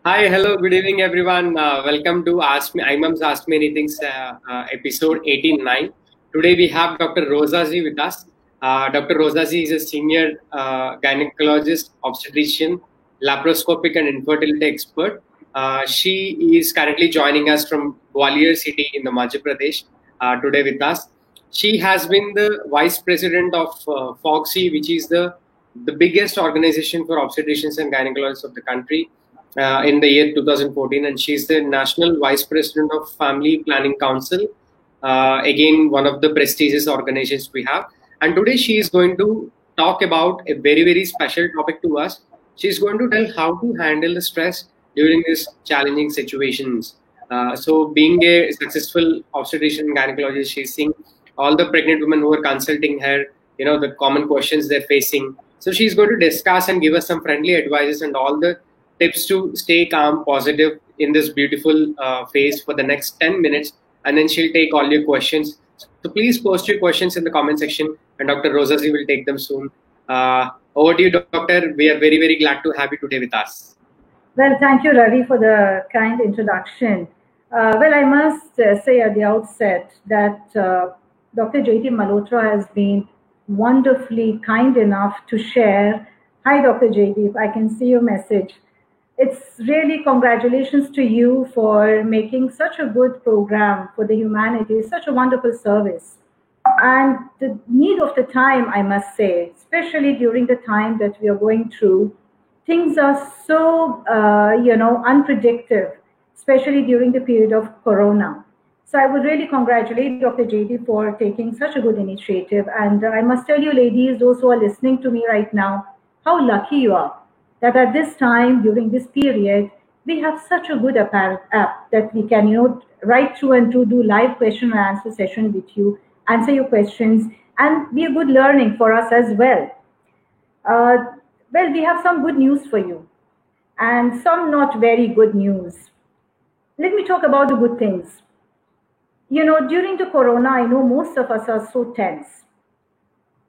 Hi, hello, good evening, everyone. Welcome to Ask Me, Imam's Ask Me Anything, episode 89. Today we have Dr. Rosaji with us. Dr. Rosaji is a senior gynecologist, obstetrician, laparoscopic, and infertility expert. She is currently joining us from Gwalior city in the Madhya Pradesh today with us. She has been the vice president of FOGSI, which is the biggest organization for obstetricians and gynecologists of the country in the year 2014, and she's the National Vice President of Family Planning Council. Again, one of the prestigious organizations we have. And today she is going to talk about a very, very special topic to us. She's going to tell how to handle the stress during these challenging situations. So, being a successful obstetrician and gynecologist, she's seeing all the pregnant women who are consulting her, the common questions they're facing. So, she's going to discuss and give us some friendly advices and all the tips to stay calm, positive in this beautiful phase for the next 10 minutes. And then she'll take all your questions. So please post your questions in the comment section, and Dr. Rosaji will take them soon. Over to you, Doctor. We are very, very glad to have you today with us. Well, thank you, Ravi, for the kind introduction. Well, I must say at the outset that Dr. J.T. Malhotra has been wonderfully kind enough to share. Hi, Dr. J.T., if I can see your message. It's really congratulations to you for making such a good program for the humanity, such a wonderful service. And the need of the time, I must say, especially during the time that we are going through, things are so, unpredictable, especially during the period of Corona. So I would really congratulate Dr. JD for taking such a good initiative. And I must tell you, ladies, those who are listening to me right now, how lucky you are that at this time, during this period, we have such a good app that we can, write through and do live question and answer session with you, answer your questions, and be a good learning for us as well. Well, we have some good news for you and some not very good news. Let me talk about the good things. During the Corona, I know most of us are so tense.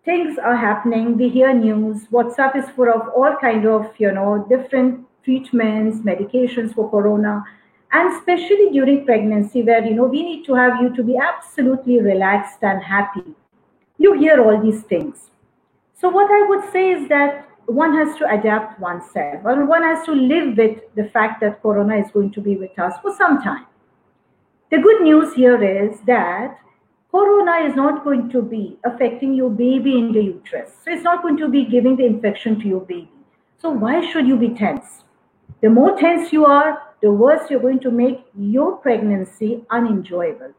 Things are happening, we hear news, WhatsApp is full of all kind of, different treatments, medications for Corona, and especially during pregnancy where, we need to have you to be absolutely relaxed and happy. You hear all these things. So what I would say is that one has to adapt oneself, or one has to live with the fact that Corona is going to be with us for some time. The good news here is that Corona is not going to be affecting your baby in the uterus. So it's not going to be giving the infection to your baby. So why should you be tense? The more tense you are, the worse you're going to make your pregnancy unenjoyable.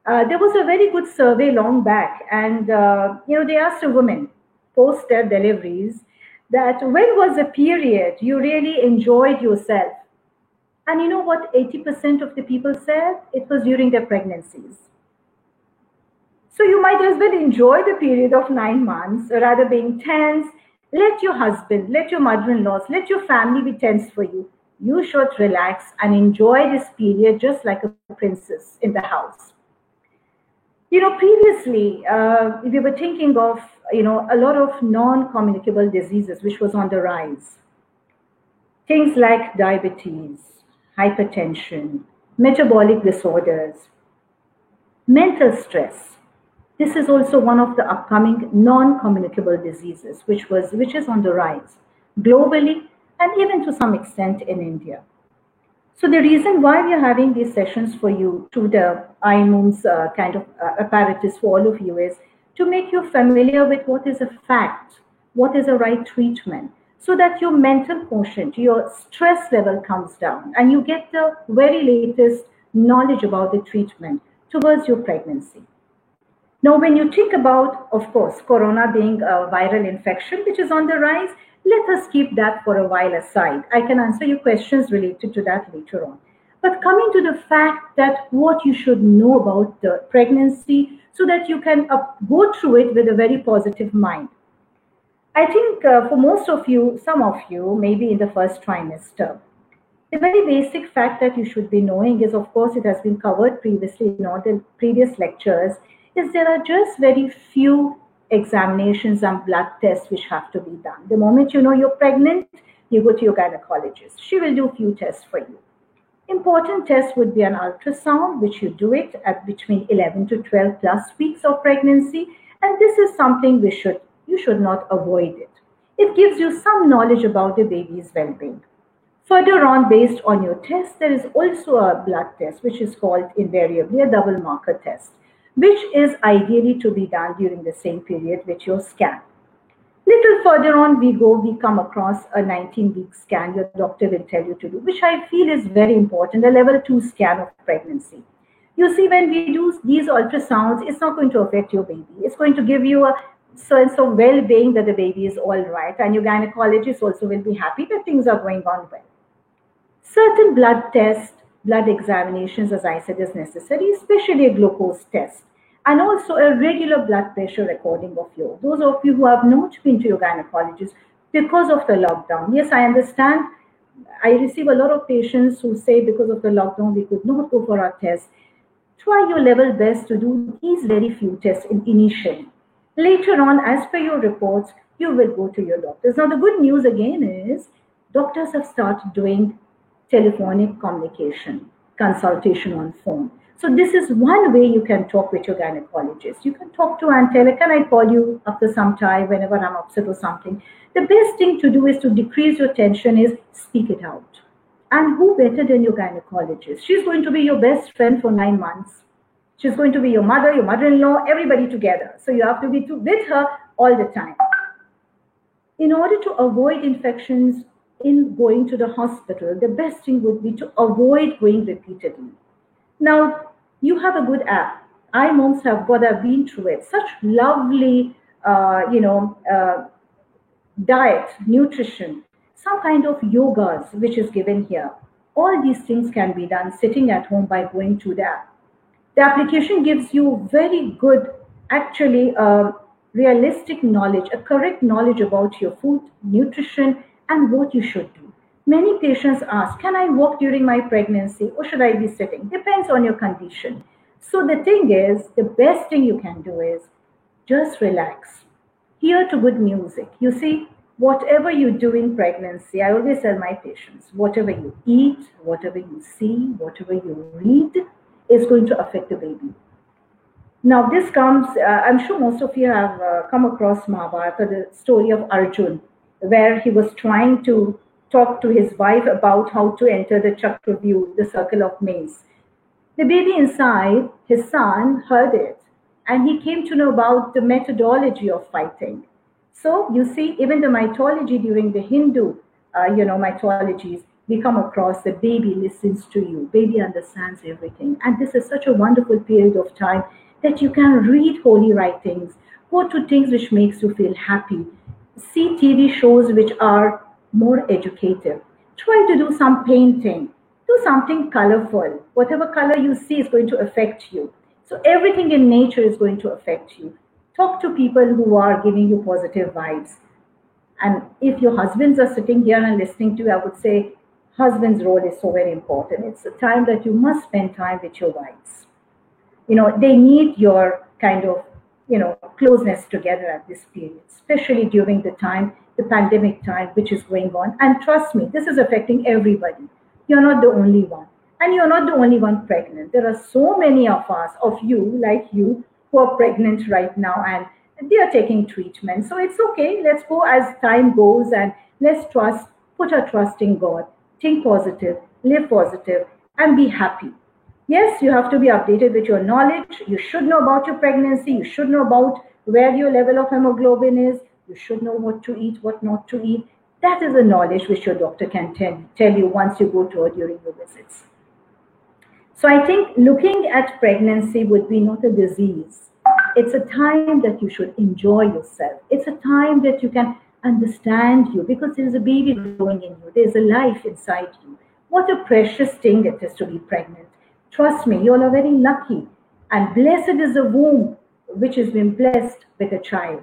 There was a very good survey long back, and they asked a woman post their deliveries that when was a period you really enjoyed yourself? And you know what 80% of the people said? It was during their pregnancies. So you might as well enjoy the period of 9 months rather being tense. Let your husband, let your mother-in-laws, let your family be tense for you. You should relax and enjoy this period just like a princess in the house. Previously, we were thinking of, a lot of non-communicable diseases which was on the rise. Things like diabetes, hypertension, metabolic disorders, mental stress. This is also one of the upcoming non-communicable diseases, which is on the rise globally and even to some extent in India. So the reason why we are having these sessions for you through the IMUM's kind of apparatus for all of you is to make you familiar with what is a fact, what is a right treatment, so that your mental quotient, your stress level comes down and you get the very latest knowledge about the treatment towards your pregnancy. Now, when you think about, of course, Corona being a viral infection, which is on the rise, let us keep that for a while aside. I can answer your questions related to that later on. But coming to the fact that what you should know about the pregnancy so that you can go through it with a very positive mind. I think for most of you, some of you, maybe in the first trimester, the very basic fact that you should be knowing is, of course, it has been covered previously in all the previous lectures, is there are just very few examinations and blood tests which have to be done. The moment you know you're pregnant, you go to your gynecologist. She will do a few tests for you. Important tests would be an ultrasound, which you do it at between 11 to 12 plus weeks of pregnancy. And this is something you should not avoid it. It gives you some knowledge about the baby's well-being. Further on, based on your test, there is also a blood test, which is called invariably a double marker test, which is ideally to be done during the same period with your scan. Little further on we come across a 19-week scan your doctor will tell you to do, which I feel is very important, a level 2 scan of pregnancy. You see, when we do these ultrasounds, it's not going to affect your baby. It's going to give you a sense of well-being that the baby is all right, and your gynecologist also will be happy that things are going on well. Certain blood tests, blood examinations, as I said, is necessary, especially a glucose test, and also a regular blood pressure recording of yours. Those of you who have not been to your gynecologist because of the lockdown, yes, I understand. I receive a lot of patients who say because of the lockdown, we could not go for our tests. Try your level best to do these very few tests initially. Later on, as per your reports, you will go to your doctors. Now, the good news again is doctors have started doing telephonic communication, consultation on phone. So this is one way you can talk with your gynecologist. You can talk to and tell her, can I call you after some time whenever I'm upset or something? The best thing to do is to decrease your tension is speak it out. And who better than your gynecologist? She's going to be your best friend for 9 months. She's going to be your mother, your mother-in-law, everybody together. So you have to be with her all the time. In order to avoid infections in going to the hospital, the best thing would be to avoid going repeatedly. Now, you have a good app. iMoms have what I've been through it. Such lovely, diet, nutrition, some kind of yogas, which is given here. All these things can be done sitting at home by going to the app. The application gives you very good, actually, realistic knowledge, a correct knowledge about your food, nutrition, and what you should do. Many patients ask, can I walk during my pregnancy or should I be sitting? Depends on your condition. So the thing is, the best thing you can do is just relax. Hear to good music. You see, whatever you do in pregnancy, I always tell my patients, whatever you eat, whatever you see, whatever you read is going to affect the baby. Now this comes, I'm sure most of you have come across Mahabharata, the story of Arjun, where he was trying to talk to his wife about how to enter the Chakravyuh, the circle of maze. The baby inside, his son, heard it, and he came to know about the methodology of fighting. So you see, even the mythology during the Hindu, mythologies, we come across the baby listens to you, baby understands everything. And this is such a wonderful period of time that you can read holy writings, go to things which makes you feel happy, see TV shows which are more educative. Try to do some painting, do something colorful. Whatever color you see is going to affect you. So everything in nature is going to affect you. Talk to people who are giving you positive vibes. And if your husbands are sitting here and listening to you, I would say husband's role is so very important. It's a time that you must spend time with your wives. They need your kind of, closeness together at this period, especially during the pandemic time, which is going on. And trust me, this is affecting everybody. You're not the only one. And you're not the only one pregnant. There are so many of us, of you, like you, who are pregnant right now and they are taking treatment. So it's okay. Let's go as time goes and let's put our trust in God. Think positive, live positive, and be happy. Yes, you have to be updated with your knowledge. You should know about your pregnancy. You should know about where your level of hemoglobin is. You should know what to eat, what not to eat. That is a knowledge which your doctor can tell you once you go to her during your visits. So I think looking at pregnancy would be not a disease. It's a time that you should enjoy yourself. It's a time that you can understand you because there is a baby growing in you. There's a life inside you. What a precious thing it is to be pregnant. Trust me, you all are very lucky. And blessed is the womb which has been blessed with a child.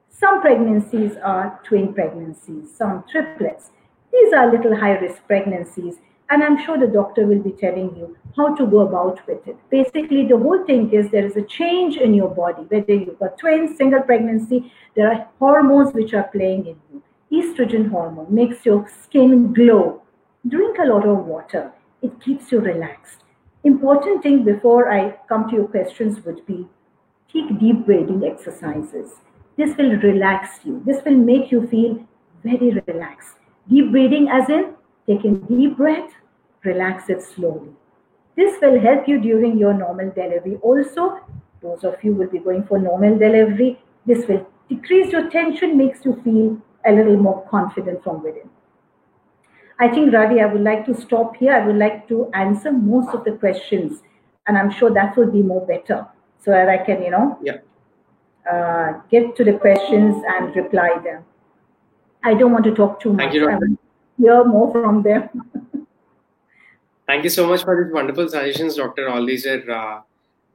Some pregnancies are twin pregnancies, some triplets. These are little high-risk pregnancies. And I'm sure the doctor will be telling you how to go about with it. Basically, the whole thing is there is a change in your body. Whether you've got twins, single pregnancy, there are hormones which are playing in you. Estrogen hormone makes your skin glow. Drink a lot of water. It keeps you relaxed. Important thing before I come to your questions would be take deep breathing exercises. This will relax you. This will make you feel very relaxed. Deep breathing, as in take a deep breath, relax it slowly. This will help you during your normal delivery. Also, those of you will be going for normal delivery, this will decrease your tension, makes you feel a little more confident from within. I think, Ravi, I would like to stop here. I would like to answer most of the questions, and I'm sure that will be more better so that I can, get to the questions and reply them. I don't want to talk too much. I want to hear more from them. Thank you so much for these wonderful suggestions, Doctor. All these are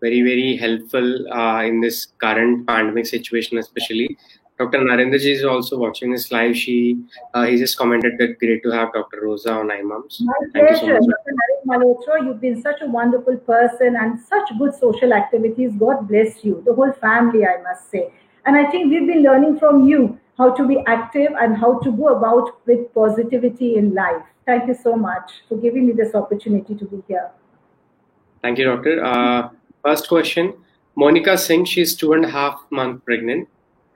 very, very helpful in this current pandemic situation, especially. Dr. Narendraji is also watching this live. He just commented that great to have Dr. Rosa on iMoms. My pleasure, Dr. Narendra Malhotra. You've been such a wonderful person and such good social activities. God bless you, the whole family, I must say. And I think we've been learning from you how to be active and how to go about with positivity in life. Thank you so much for giving me this opportunity to be here. Thank you, Doctor. First question, Monica Singh, she's 2.5 months pregnant.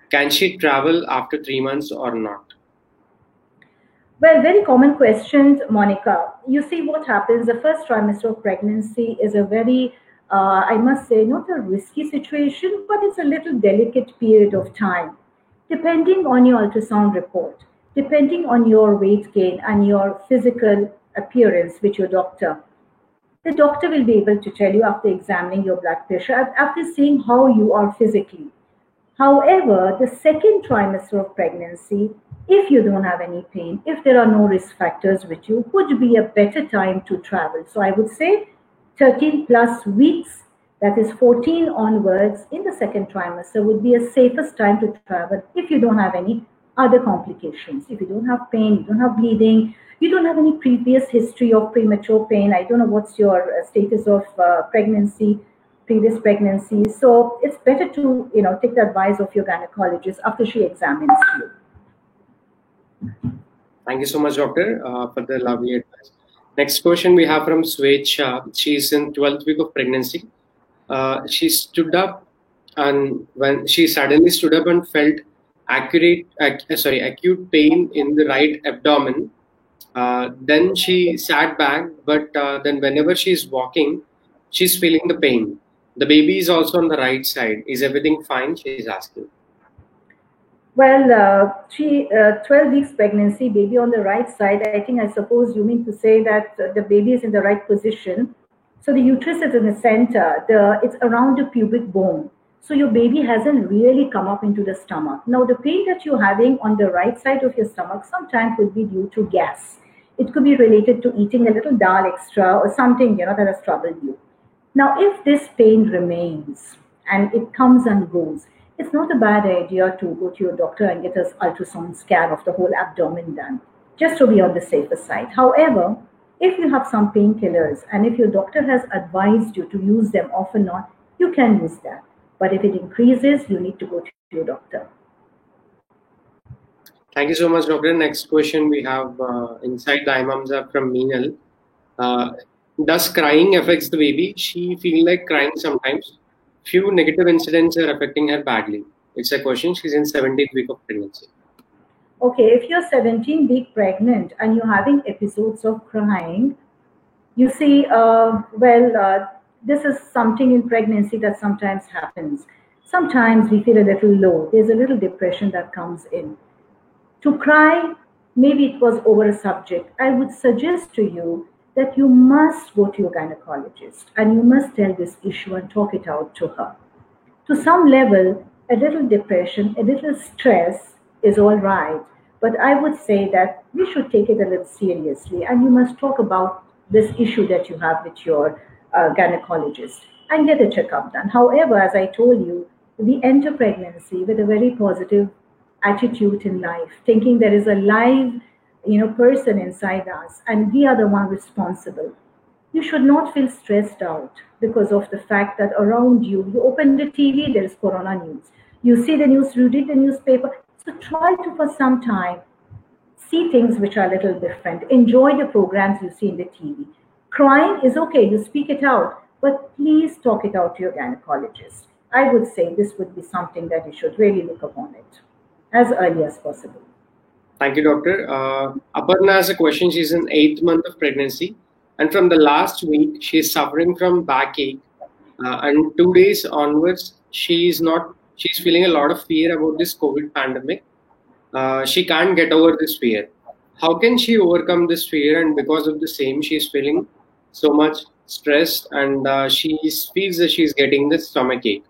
Can she travel after 3 months or not? Well, very common question, Monica. You see what happens, the first trimester of pregnancy is a very, I must say, not a risky situation, but it's a little delicate period of time. Depending on your ultrasound report, depending on your weight gain and your physical appearance with your doctor, the doctor will be able to tell you after examining your blood pressure, after seeing how you are physically. However, the second trimester of pregnancy, if you don't have any pain, if there are no risk factors with you, would be a better time to travel. So I would say 13 plus weeks, that is 14 onwards in the second trimester, would be a safest time to travel if you don't have any other complications. If you don't have pain, you don't have bleeding, you don't have any previous history of premature pain. I don't know what's your status of pregnancy, previous pregnancies. So it's better to take the advice of your gynecologist after she examines you. Thank you so much, Doctor, for the lovely advice. Next question we have from Swechha. She's in 12th week of pregnancy. She stood up, and when she suddenly stood up and felt acute pain in the right abdomen. Then she sat back, but then whenever she's walking, she's feeling the pain. The baby is also on the right side. Is everything fine? She's asking. Well, 12 weeks pregnancy, baby on the right side. I suppose you mean to say that the baby is in the right position. So the uterus is in the center. It's around the pubic bone. So your baby hasn't really come up into the stomach. Now, the pain that you're having on the right side of your stomach sometimes could be due to gas. It could be related to eating a little dal extra or something, that has troubled you. Now, if this pain remains and it comes and goes, it's not a bad idea to go to your doctor and get an ultrasound scan of the whole abdomen done, just to be on the safer side. However, if you have some painkillers and if your doctor has advised you to use them off and on, you can use that. But if it increases, you need to go to your doctor. Thank you so much, Doctor. Next question we have inside the iMoms from Meenal. Does crying affects the baby? She feels like crying sometimes. Few negative incidents are affecting her badly. It's a question. She's in 17th week of pregnancy. Okay, if you're 17 week pregnant and you're having episodes of crying, you see, this is something in pregnancy that sometimes happens. Sometimes we feel a little low. There's a little depression that comes in. To cry, maybe it was over a subject. I would suggest to you that you must go to your gynecologist and you must tell this issue and talk it out to her. To some level, a little depression, a little stress is all right, but I would say that we should take it a little seriously and you must talk about this issue that you have with your gynecologist and get a checkup done. However, as I told you, we enter pregnancy with a very positive attitude in life, thinking there is a live person inside us and we are the one responsible. You should not feel stressed out because of the fact that around you open the TV, there is corona news. You see the news, you read the newspaper. So try to, for some time, See things which are a little different. Enjoy the programs you see in the TV. Crying is okay, you speak it out, but please talk it out to your gynecologist. I would say this would be something that you should really look upon it as early as possible. Thank you, doctor. Aparna has a question. She's in 8th month of pregnancy, and from the last week, she's suffering from backache. And 2 days onwards, she's feeling a lot of fear about this COVID pandemic. She can't get over this fear. How can she overcome this fear? And because of the same, she's feeling so much stressed, and she feels that she's getting the stomach ache.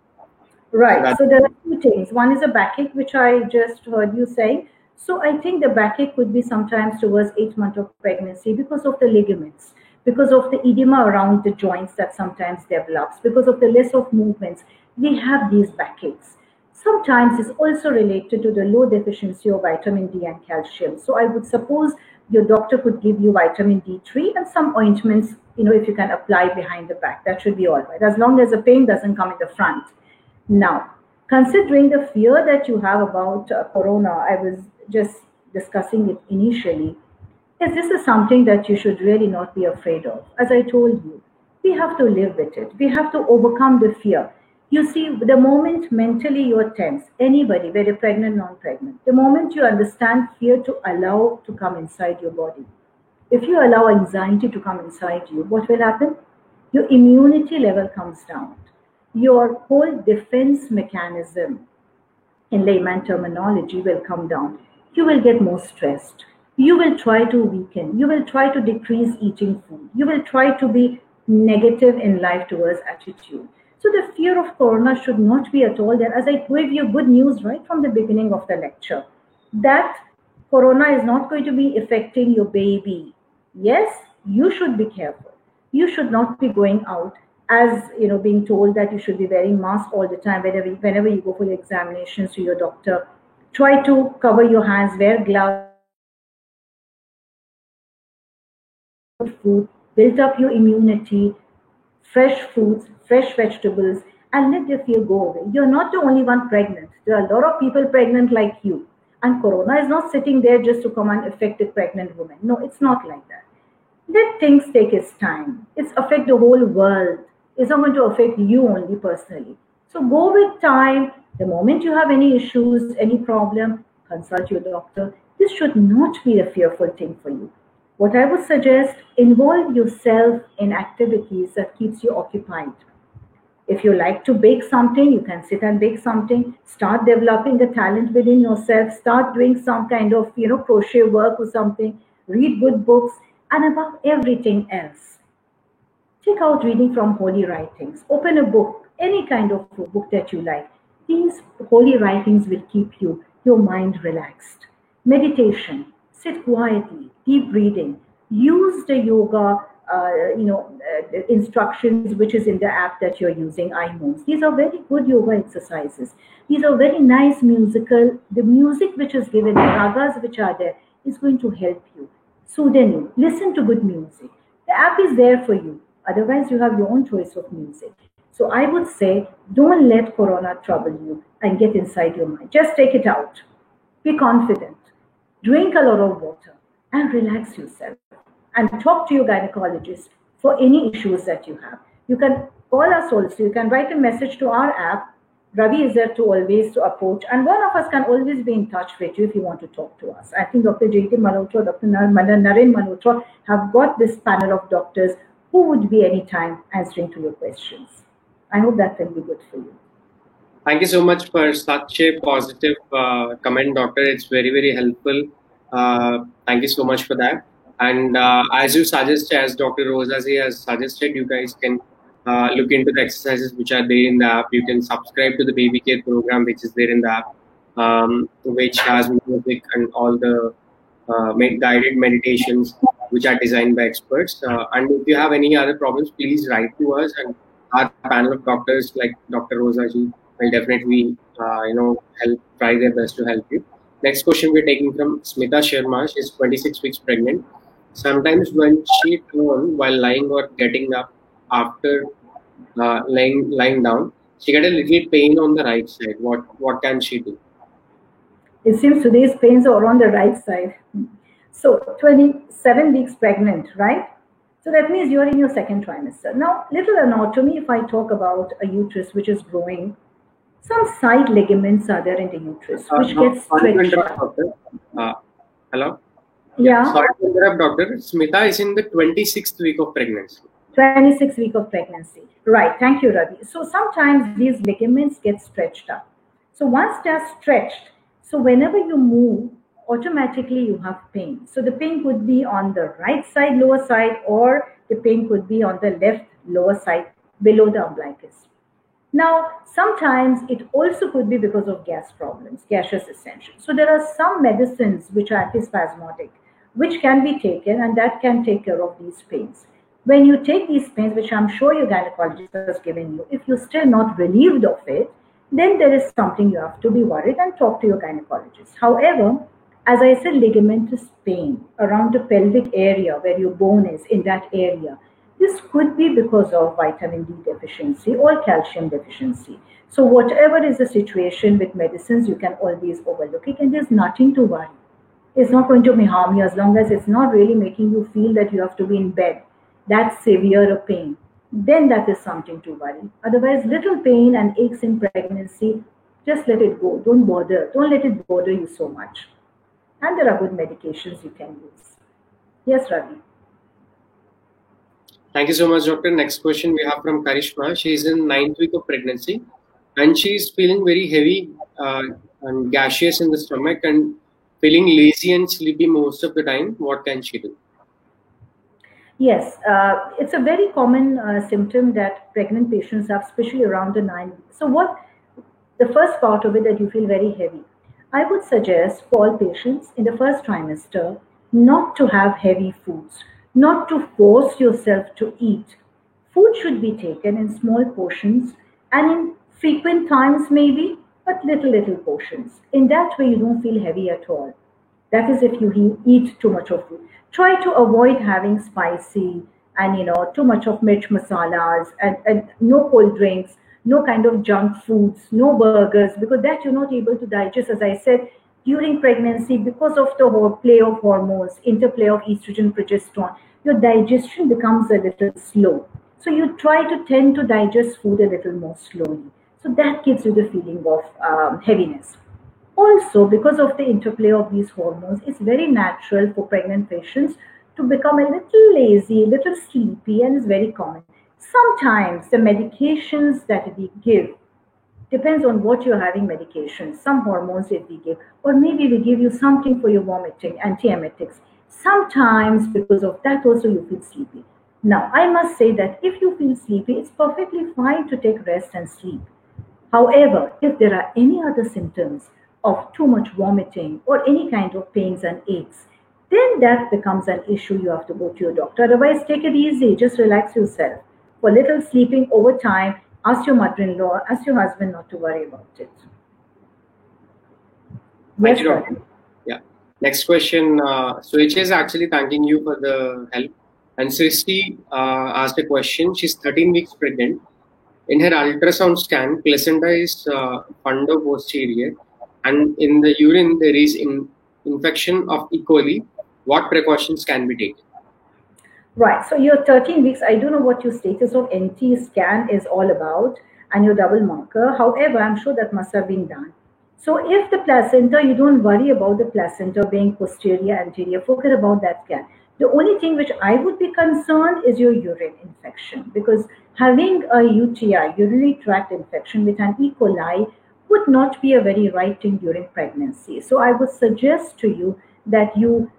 Right. So there are two things. One is a backache, which I just heard you say. So I think the backache could be sometimes towards 8 months of pregnancy because of the ligaments, because of the edema around the joints that sometimes develops, because of the less of movements. We have these backaches. Sometimes it's also related to the low deficiency of vitamin D and calcium. So I would suppose your doctor could give you vitamin D3 and some ointments, if you can apply behind the back. That should be all right, as long as the pain doesn't come in the front. Now, considering the fear that you have about corona, I was just discussing it initially. Yes, this is something that you should really not be afraid of. As I told you, we have to live with it. We have to overcome the fear. You see, the moment mentally you're tense, anybody, whether pregnant, non-pregnant, the moment you understand fear to allow to come inside your body, if you allow anxiety to come inside you, what will happen? Your immunity level comes down. Your whole defense mechanism, in layman terminology, will come down. You will get more stressed. You will try to weaken. You will try to decrease eating food. You will try to be negative in life towards attitude. So the fear of corona should not be at all there. As I gave you good news right from the beginning of the lecture, that corona is not going to be affecting your baby. Yes, you should be careful. You should not be going out as being told that you should be wearing mask all the time whenever you go for your examinations to your doctor. Try to cover your hands, wear gloves, food, build up your immunity, fresh fruits, fresh vegetables, and let the fear go away. You're not the only one pregnant. There are a lot of people pregnant like you. And corona is not sitting there just to come and affect a pregnant woman. No, it's not like that. Let things take its time. It's affect the whole world. It's not going to affect you only personally. So go with time. The moment you have any issues, any problem, consult your doctor. This should not be a fearful thing for you. What I would suggest, involve yourself in activities that keeps you occupied. If you like to bake something, you can sit and bake something. Start developing the talent within yourself. Start doing some kind of, crochet work or something. Read good books. And above everything else, take out reading from holy writings. Open a book, any kind of book that you like. These holy writings will keep your mind relaxed. Meditation, sit quietly, deep breathing. Use the yoga, instructions which is in the app that you're using, iMoves. These are very good yoga exercises. These are very nice musical. The music which is given, the ragas which are there, is going to help you. Soothe you. Listen to good music. The app is there for you. Otherwise, you have your own choice of music. So I would say, don't let corona trouble you and get inside your mind. Just take it out. Be confident. Drink a lot of water and relax yourself. And talk to your gynecologist for any issues that you have. You can call us also. You can write a message to our app. Ravi is there to approach, and one of us can always be in touch with you if you want to talk to us. I think Dr. Jaitim Malhotra, Dr. Naren Malhotra have got this panel of doctors who would be anytime answering to your questions. I hope that will be good for you. Thank you so much for such a positive comment, doctor. It's very, very helpful. Thank you so much for that. And as you suggest, as Dr. Rosazi has suggested, you guys can look into the exercises which are there in the app. You can subscribe to the baby care program which is there in the app, which has music and all the guided meditations which are designed by experts. And if you have any other problems, please write to us, and our panel of doctors like Dr. Rosaji will definitely help, try their best to help you. Next question we're taking from Smita Sharma. She's 26 weeks pregnant. Sometimes when she turns while lying or getting up after lying down, she get a little pain on the right side. What can she do? It seems today's pains are on the right side. So 27 weeks pregnant, right? So that means you're in your second trimester. Now, little anatomy, if I talk about a uterus which is growing, some side ligaments are there in the uterus which No, get sorry to stretched interrupt, out. doctor. Hello? Yeah, Yeah, sorry to interrupt, doctor. Smita is in the 26th week of pregnancy. 26 week of pregnancy. Right, thank you, Ravi. So sometimes these ligaments get stretched out. So once they're stretched, so whenever you move, automatically you have pain. So the pain could be on the right side, lower side, or the pain could be on the left lower side below the umbilicus. Now, sometimes it also could be because of gas problems, gaseous distension. So there are some medicines which are antispasmodic, which can be taken and that can take care of these pains. When you take these pains, which I'm sure your gynecologist has given you, if you're still not relieved of it, then there is something you have to be worried and talk to your gynecologist. However, as I said, ligamentous pain around the pelvic area where your bone is in that area, this could be because of vitamin D deficiency or calcium deficiency. So, whatever is the situation with medicines, you can always overlook it, and there's nothing to worry. It's not going to harm you as long as it's not really making you feel that you have to be in bed. That's severe a pain. Then that is something to worry. Otherwise, little pain and aches in pregnancy, just let it go. Don't bother. Don't let it bother you so much. And there are good medications you can use. Yes, Ravi. Thank you so much, doctor. Next question we have from Karishma. She is in 9th week of pregnancy and she is feeling very heavy and gaseous in the stomach and feeling lazy and sleepy most of the time. What can she do? Yes, it's a very common symptom that pregnant patients have, especially around the 9 weeks. So, what the first part of it that you feel very heavy? I would suggest for all patients in the first trimester not to have heavy foods, not to force yourself to eat. Food should be taken in small portions and in frequent times, maybe, but little portions. In that way, you don't feel heavy at all. That is if you eat too much of food. Try to avoid having spicy and too much of mirch masalas and no cold drinks, no kind of junk foods, no burgers, because that you're not able to digest, as I said, during pregnancy because of the whole play of hormones, interplay of estrogen, progesterone, your digestion becomes a little slow. So you try to tend to digest food a little more slowly. So that gives you the feeling of heaviness. Also, because of the interplay of these hormones, it's very natural for pregnant patients to become a little lazy, a little sleepy, and is very common. Sometimes the medications that we give depends on what you're having medications. Some hormones that we give, or maybe we give you something for your vomiting, antiemetics. Sometimes because of that also you feel sleepy. Now, I must say that if you feel sleepy, it's perfectly fine to take rest and sleep. However, if there are any other symptoms of too much vomiting or any kind of pains and aches, then that becomes an issue. You have to go to your doctor. Otherwise, take it easy, just relax yourself. For little sleeping over time, ask your mother in law, ask your husband not to worry about it. Thank Yes, you, doctor. Yeah. Next question. Swechha is actually thanking you for the help. And Srishti asked a question. She's 13 weeks pregnant. In her ultrasound scan, placenta is fundoposterior, and in the urine there is infection of E. coli. What precautions can be taken? Right. So you're 13 weeks. I don't know what your status of NT scan is all about and your double marker. However, I'm sure that must have been done. So if the placenta, you don't worry about the placenta being posterior, anterior, forget about that scan. The only thing which I would be concerned is your urine infection, because having a UTI, urinary tract infection with an E. coli would not be a very right thing during pregnancy. So I would suggest to you that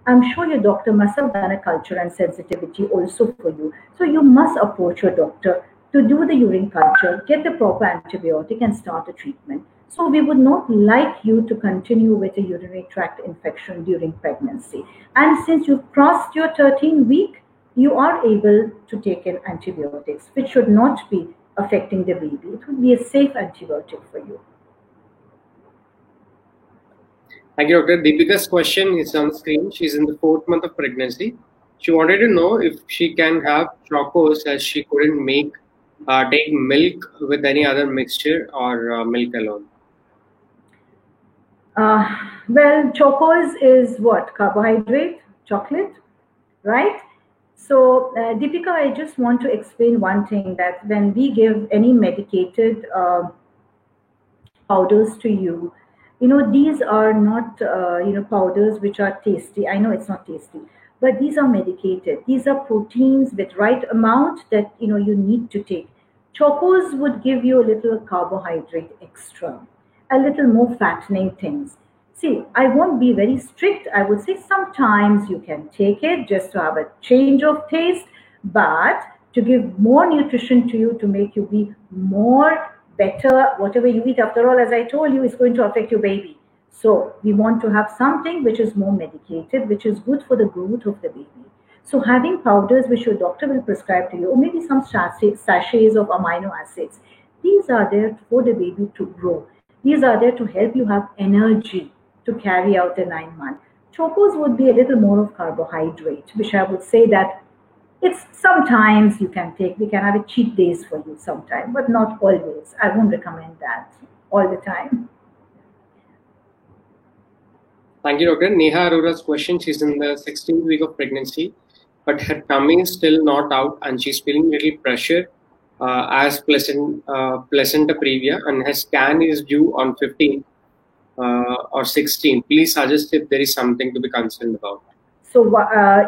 I'm sure your doctor must have done a culture and sensitivity also for you. So you must approach your doctor to do the urine culture, get the proper antibiotic and start a treatment. So we would not like you to continue with a urinary tract infection during pregnancy. And since you've crossed your 13th week, you are able to take in antibiotics, which should not be affecting the baby. It would be a safe antibiotic for you. Thank you, Doctor. Deepika's question is on the screen. She's in the 4th month of pregnancy. She wanted to know if she can have chocos as she couldn't take milk with any other mixture or milk alone. Well, chocos is what? Carbohydrate. chocolate, right? So, Deepika, I just want to explain one thing, that when we give any medicated powders to you, these are not, powders which are tasty. I know it's not tasty, but these are medicated. These are proteins with right amount that, you need to take. Chocos would give you a little carbohydrate extra, a little more fattening things. See, I won't be very strict. I would say sometimes you can take it just to have a change of taste, but to give more nutrition to you, to make you be more better, whatever you eat, after all, as I told you, is going to affect your baby. So we want to have something which is more medicated, which is good for the growth of the baby. So having powders which your doctor will prescribe to you, or maybe some sachets of amino acids, these are there for the baby to grow. These are there to help you have energy to carry out the 9 months. Chocos would be a little more of carbohydrate, which I would say that it's sometimes you can take. We can have a cheat days for you sometime, but not always. I won't recommend that all the time. Thank you, Doctor. Neha Arora's question: she's in the 16th week of pregnancy, but her tummy is still not out, and she's feeling little pressure as placenta previa, and her scan is due on 15th or 16th. Please suggest if there is something to be concerned about. So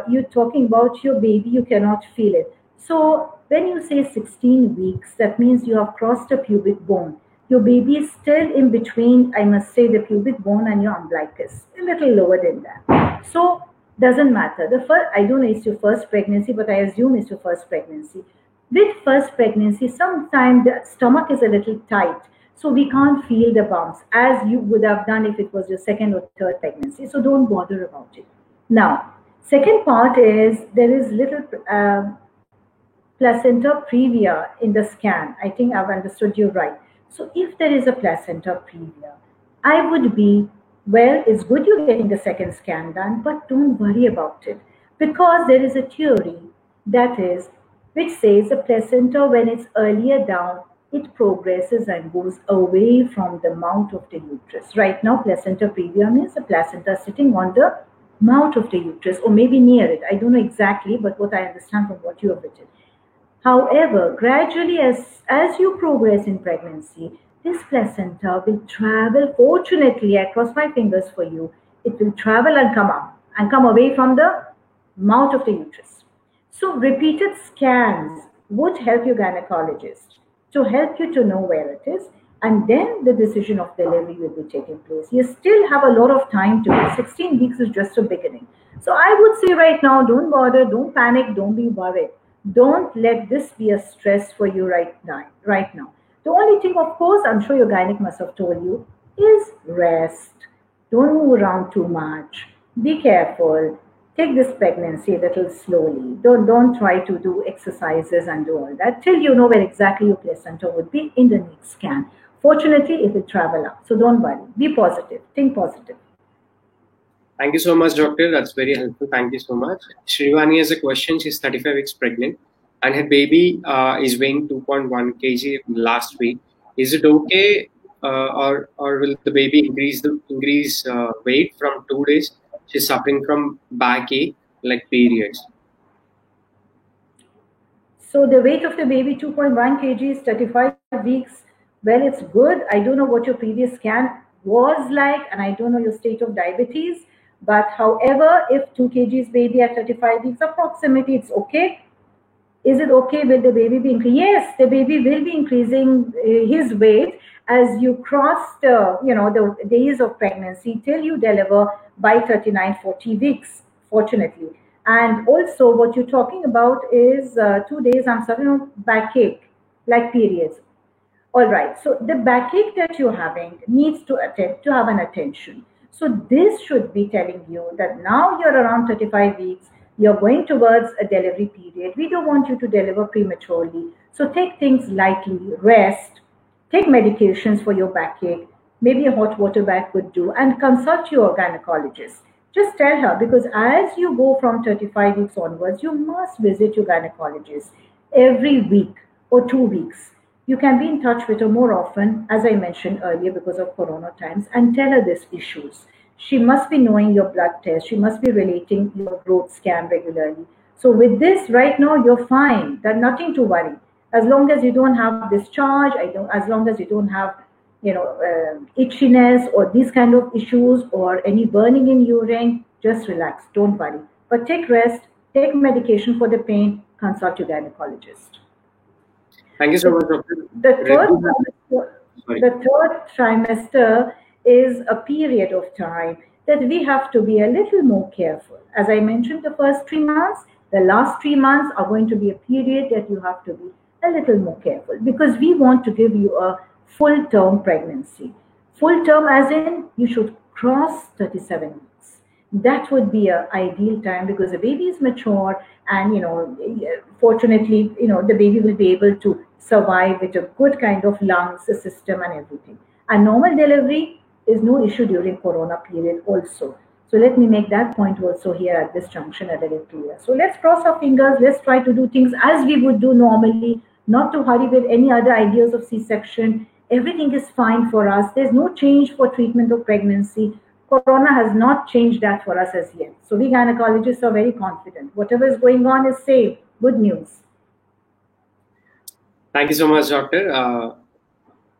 you're talking about your baby, you cannot feel it. So when you say 16 weeks, that means you have crossed a pubic bone. Your baby is still in between, I must say, the pubic bone and your umbilicus, a little lower than that. So doesn't matter. I don't know it's your first pregnancy, but I assume it's your first pregnancy. With first pregnancy, sometimes the stomach is a little tight, so we can't feel the bumps as you would have done if it was your second or third pregnancy. So don't bother about it. Now, second part is there is little placenta previa in the scan. I think I've understood you right. So if there is a placenta previa, I would be, well, it's good you're getting the second scan done, but don't worry about it, because there is a theory that is, which says the placenta, when it's earlier down, it progresses and goes away from the mouth of the uterus. Right now, placenta previa means the placenta sitting on the mouth of the uterus, or maybe near it. I don't know exactly, but what I understand from what you have written. However, gradually, as you progress in pregnancy, this placenta will travel, fortunately, I cross my fingers for you, it will travel and come up and come away from the mouth of the uterus. So repeated scans would help your gynecologist to help you to know where it is, and then the decision of delivery will be taking place. You still have a lot of time to wait. 16 weeks is just a beginning. So I would say right now, don't bother, don't panic, don't be worried. Don't let this be a stress for you right now. The only thing, of course, I'm sure your gynec must have told you, is rest. Don't move around too much. Be careful. Take this pregnancy a little slowly. Don't try to do exercises and do all that till you know where exactly your placenta would be in the next scan. Fortunately, it will travel up. So don't worry. Be positive. Think positive. Thank you so much, doctor. That's very helpful. Thank you so much. Shrivani has a question. She's 35 weeks pregnant, and her baby is weighing 2.1 kg last week. Is it okay, or will the baby increase weight from 2 days? She's suffering from backache, like periods. So the weight of the baby, 2.1 kg, 35 weeks. Well, it's good. I don't know what your previous scan was like, and I don't know your state of diabetes. But however, if 2 kgs baby at 35 weeks approximately, it's okay. Is it okay? Will the baby be increasing? Yes, the baby will be increasing his weight as you cross the days of pregnancy till you deliver by 39, 40 weeks, fortunately. And also what you're talking about is 2 days, I'm sorry, backache, like periods. All right, so the backache that you're having needs to have an attention. So this should be telling you that now you're around 35 weeks, you're going towards a delivery period. We don't want you to deliver prematurely. So take things lightly, rest, take medications for your backache, maybe a hot water bath would do, and consult your gynecologist. Just tell her, because as you go from 35 weeks onwards, you must visit your gynecologist every week or 2 weeks. You can be in touch with her more often, as I mentioned earlier, because of Corona times, and tell her these issues. She must be knowing your blood test. She must be relating your growth scan regularly. So with this, right now, you're fine. There's nothing to worry. As long as you don't have discharge, as long as you don't have, itchiness or these kind of issues or any burning in urine, just relax. Don't worry. But take rest, take medication for the pain, consult your gynecologist. Thank you so much, Doctor. The third trimester is a period of time that we have to be a little more careful. As I mentioned, the first 3 months, the last 3 months are going to be a period that you have to be a little more careful because we want to give you a full term pregnancy. Full term as in you should cross 37 weeks. That would be an ideal time because the baby is mature and, fortunately, the baby will be able to survive with a good kind of lungs system and everything. And normal delivery is no issue during corona period also. So let me make that point also here at this junction a little clear. So let's cross our fingers. Let's try to do things as we would do normally, not to hurry with any other ideas of C-section. Everything is fine for us. There's no change for treatment of pregnancy. Corona has not changed that for us as yet. So we gynecologists are very confident. Whatever is going on is safe. Good news. Thank you so much, Doctor,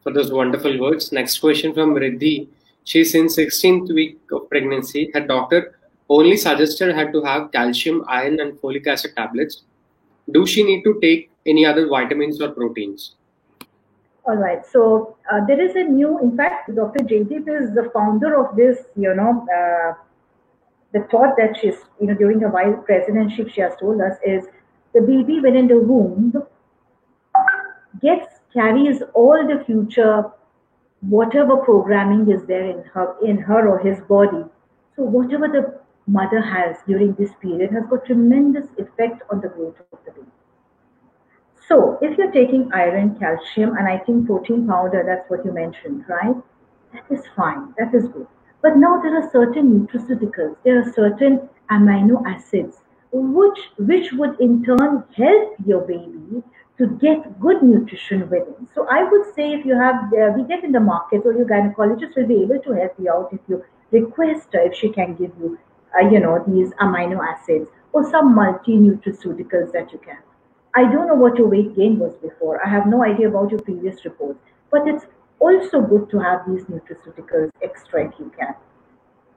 for those wonderful words. Next question from Riddhi. She's in 16th week of pregnancy. Her doctor only suggested her to have calcium, iron, and folic acid tablets. Do she need to take any other vitamins or proteins? All right. So there is a new, in fact, Dr. Jaydeep is the founder of this, the thought that she's, during her vice presidency, she has told us is the baby when in the womb carries all the future, whatever programming is there in her or his body. So whatever the mother has during this period has got tremendous effect on the growth of the baby. So if you're taking iron, calcium, and I think protein powder, that's what you mentioned, right? That is fine. That is good. But now there are certain nutraceuticals. There are certain amino acids which would in turn help your baby to get good nutrition within. So I would say if you have, we get in the market or your gynecologist will be able to help you out if you request her if she can give you, these amino acids or some multi-nutraceuticals that you can. I don't know what your weight gain was before. I have no idea about your previous reports, but it's also good to have these nutraceuticals extra if you can.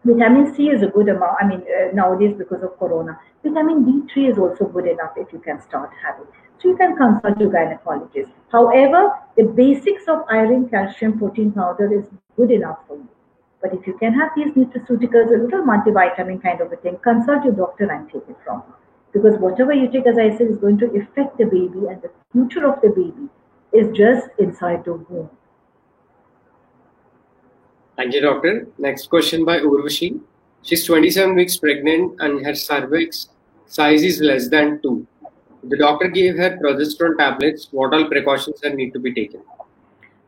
Vitamin C is a good amount. I mean, nowadays because of corona, vitamin D3 is also good enough if you can start having. So you can consult your gynecologist. However, the basics of iron, calcium, protein powder is good enough for you. But if you can have these nutraceuticals, a little multivitamin kind of a thing, consult your doctor and take it from her. Because whatever you take, as I said, is going to affect the baby and the future of the baby is just inside the womb. Thank you, Doctor. Next question by Urvashi. She's 27 weeks pregnant and her cervix size is less than 2. The doctor gave her progesterone tablets. What all precautions need to be taken?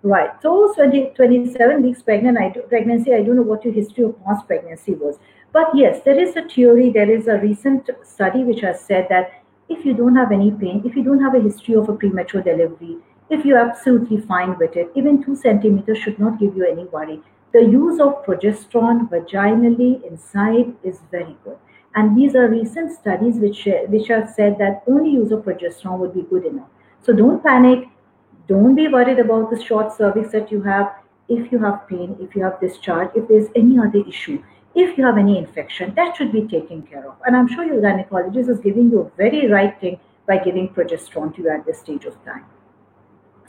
Right. So 27 weeks pregnancy, I don't know what your history of past pregnancy was. But yes, there is a theory, there is a recent study which has said that if you don't have any pain, if you don't have a history of a premature delivery, if you're absolutely fine with it, even 2 centimeters should not give you any worry. The use of progesterone vaginally inside is very good. And these are recent studies which have said that only use of progesterone would be good enough. So don't panic. Don't be worried about the short cervix that you have. If you have pain, if you have discharge, if there's any other issue, if you have any infection, that should be taken care of. And I'm sure your gynecologist is giving you a very right thing by giving progesterone to you at this stage of time.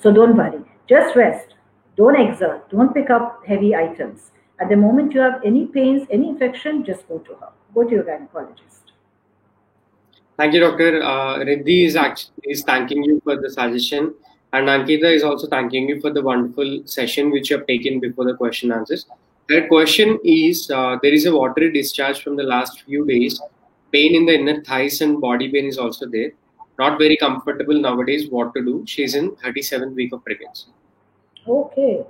So don't worry. Just rest. Don't exert. Don't pick up heavy items. At the moment you have any pains, any infection, just go to her. Go to your gynecologist. Thank you, Doctor. Riddhi is thanking you for the suggestion. And Ankita is also thanking you for the wonderful session which you have taken before the question answers. Her question is, there is a watery discharge from the last few days. Pain in the inner thighs and body pain is also there. Not very comfortable nowadays. What to do? She's in 37th week of pregnancy. Okay.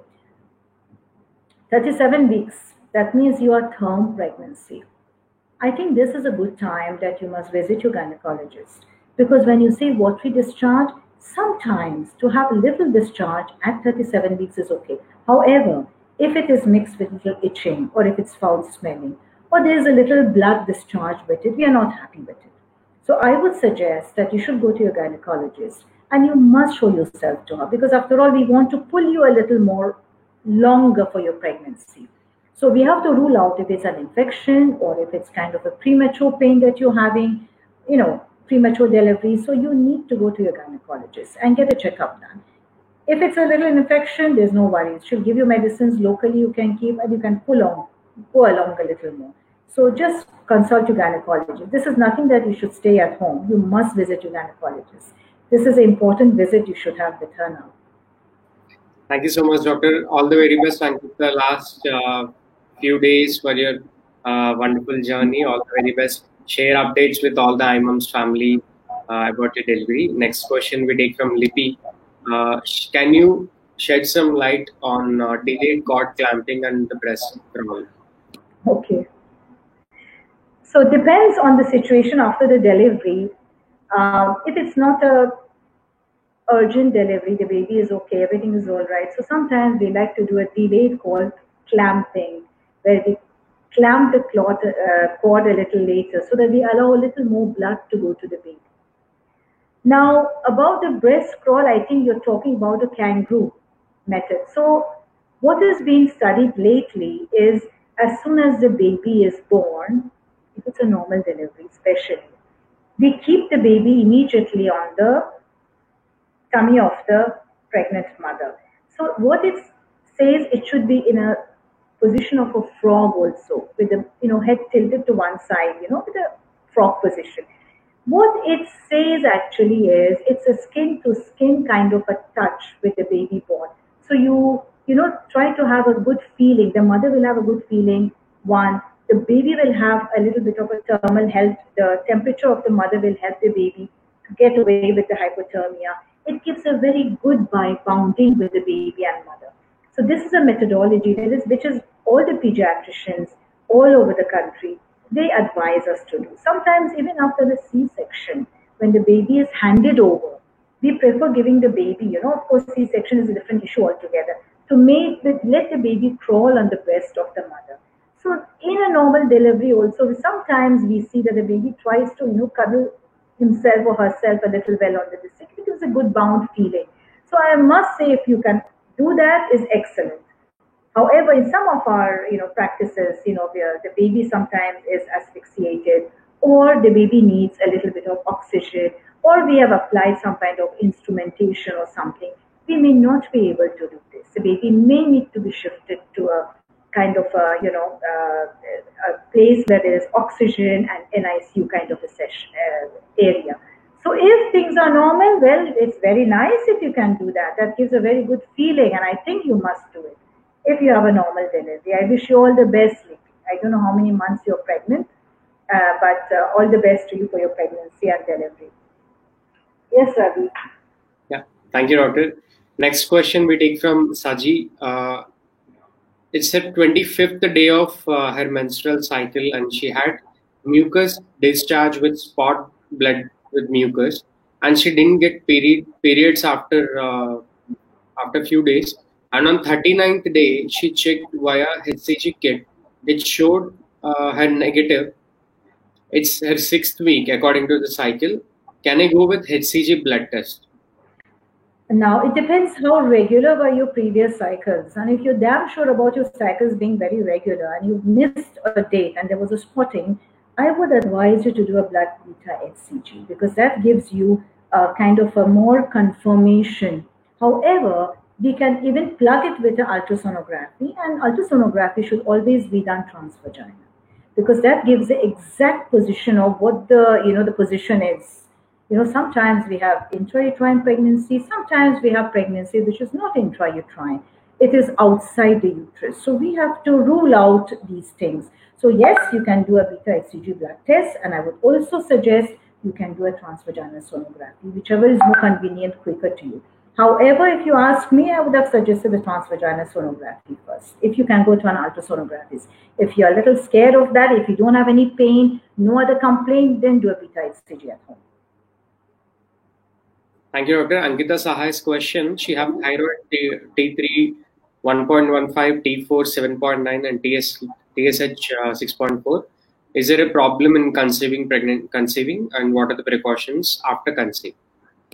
37 weeks. That means you are term pregnancy. I think this is a good time that you must visit your gynecologist. Because when you say watery discharge, sometimes to have a little discharge at 37 weeks is okay. However, If it is mixed with little itching, or if it's foul smelling, or there's a little blood discharge with it, we are not happy with it. So I would suggest that you should go to your gynecologist and you must show yourself to her, because after all, we want to pull you a little more longer for your pregnancy. So we have to rule out if it's an infection or if it's kind of a premature pain that you're having, premature delivery. So you need to go to your gynecologist and get a checkup done. If it's a little infection, there's no worries. She'll give you medicines locally you can keep, and you can go along a little more. So just consult your gynecologist. This is nothing that you should stay at home. You must visit your gynecologist. This is an important visit you should have with her now. Thank you so much, doctor. All the very best, and the last few days for your wonderful journey. All the very best. Share updates with all the IMAMS family about your delivery. Next question we take from Lippy. Can you shed some light on delayed cord clamping and the breast crawl? Okay. So it depends on the situation after the delivery. If it's not a urgent delivery, the baby is okay, everything is all right. So sometimes we like to do a delayed cord clamping, where we clamp the cord a little later so that we allow a little more blood to go to the baby. Now, about the breast crawl, I think you're talking about a kangaroo method. So what is being studied lately is, as soon as the baby is born, if it's a normal delivery especially, we keep the baby immediately on the tummy of the pregnant mother. So what it says, it should be in a position of a frog also, with the head tilted to one side, with a frog position. What it says actually is, it's a skin to skin kind of a touch with the baby born. So you try to have a good feeling. The mother will have a good feeling. One, the baby will have a little bit of a thermal health. The temperature of the mother will help the baby to get away with the hypothermia. It gives a very good bonding with the baby and mother. So this is a methodology which is all the pediatricians all over the country, they advise us to do. Sometimes even after the C-section, when the baby is handed over, we prefer giving the baby, of course C-section is a different issue altogether, to let the baby crawl on the breast of the mother. So in a normal delivery also, sometimes we see that the baby tries to, cuddle himself or herself a little well under the stick. It is a good bound feeling. So I must say, if you can do that, is excellent. However, in some of our practices, where the baby sometimes is asphyxiated, or the baby needs a little bit of oxygen, or we have applied some kind of instrumentation or something, we may not be able to do this. The baby may need to be shifted to a kind of a place where there is oxygen and NICU kind of a area. So if things are normal, well, it's very nice if you can do that. That gives a very good feeling, and I think you must do it if you have a normal delivery. I wish you all the best, Lippy. I don't know how many months you're pregnant, but all the best to you for your pregnancy and delivery. Yes, Ravi. Yeah, thank you, doctor. Next question we take from Saji. It's the 25th day of her menstrual cycle, and she had mucus discharge with spot blood with mucus, and she didn't get periods after a few days. And on 39th day, she checked via HCG kit. It showed her negative. It's her 6th week according to the cycle. Can I go with HCG blood test? Now, it depends how regular were your previous cycles. And if you're damn sure about your cycles being very regular and you've missed a date and there was a spotting, I would advise you to do a blood beta HCG, because that gives you a kind of a more confirmation. However, we can even plug it with the ultrasonography, and ultrasonography should always be done transvaginal, because that gives the exact position of what the position is. Sometimes we have intrauterine pregnancy, sometimes we have pregnancy which is not intrauterine. It is outside the uterus. So we have to rule out these things. So yes, you can do a beta HCG blood test, and I would also suggest you can do a transvaginal sonography, whichever is more convenient, quicker to you. However, if you ask me, I would have suggested the transvaginal sonography first, if you can go to an ultrasonography. If you're a little scared of that, if you don't have any pain, no other complaint, then do a beta HCG at home. Thank you, Doctor. Ankita Sahai's question. She has thyroid T3 1.15, T4 7.9, and TSH 6.4. Is there a problem in conceiving, and what are the precautions after conceiving?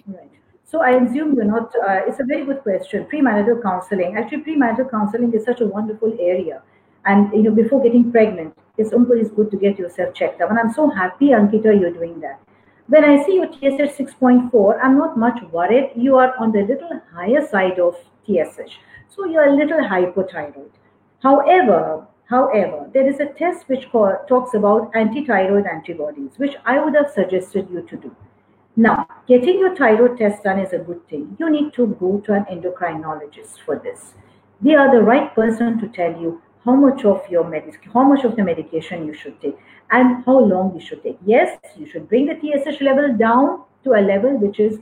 Right. So I assume you're not, it's a very good question. Premarital counseling. Actually, premarital counseling is such a wonderful area. And, before getting pregnant, it's always good to get yourself checked up. And I'm so happy, Ankita, you're doing that. When I see your TSH 6.4, I'm not much worried. You are on the little higher side of TSH. So you're a little hypothyroid. However, there is a test which talks about anti-thyroid antibodies, which I would have suggested you to do. Now, getting your thyroid test done is a good thing. You need to go to an endocrinologist for this. They are the right person to tell you how much of the medication you should take and how long you should take. Yes, you should bring the TSH level down to a level which is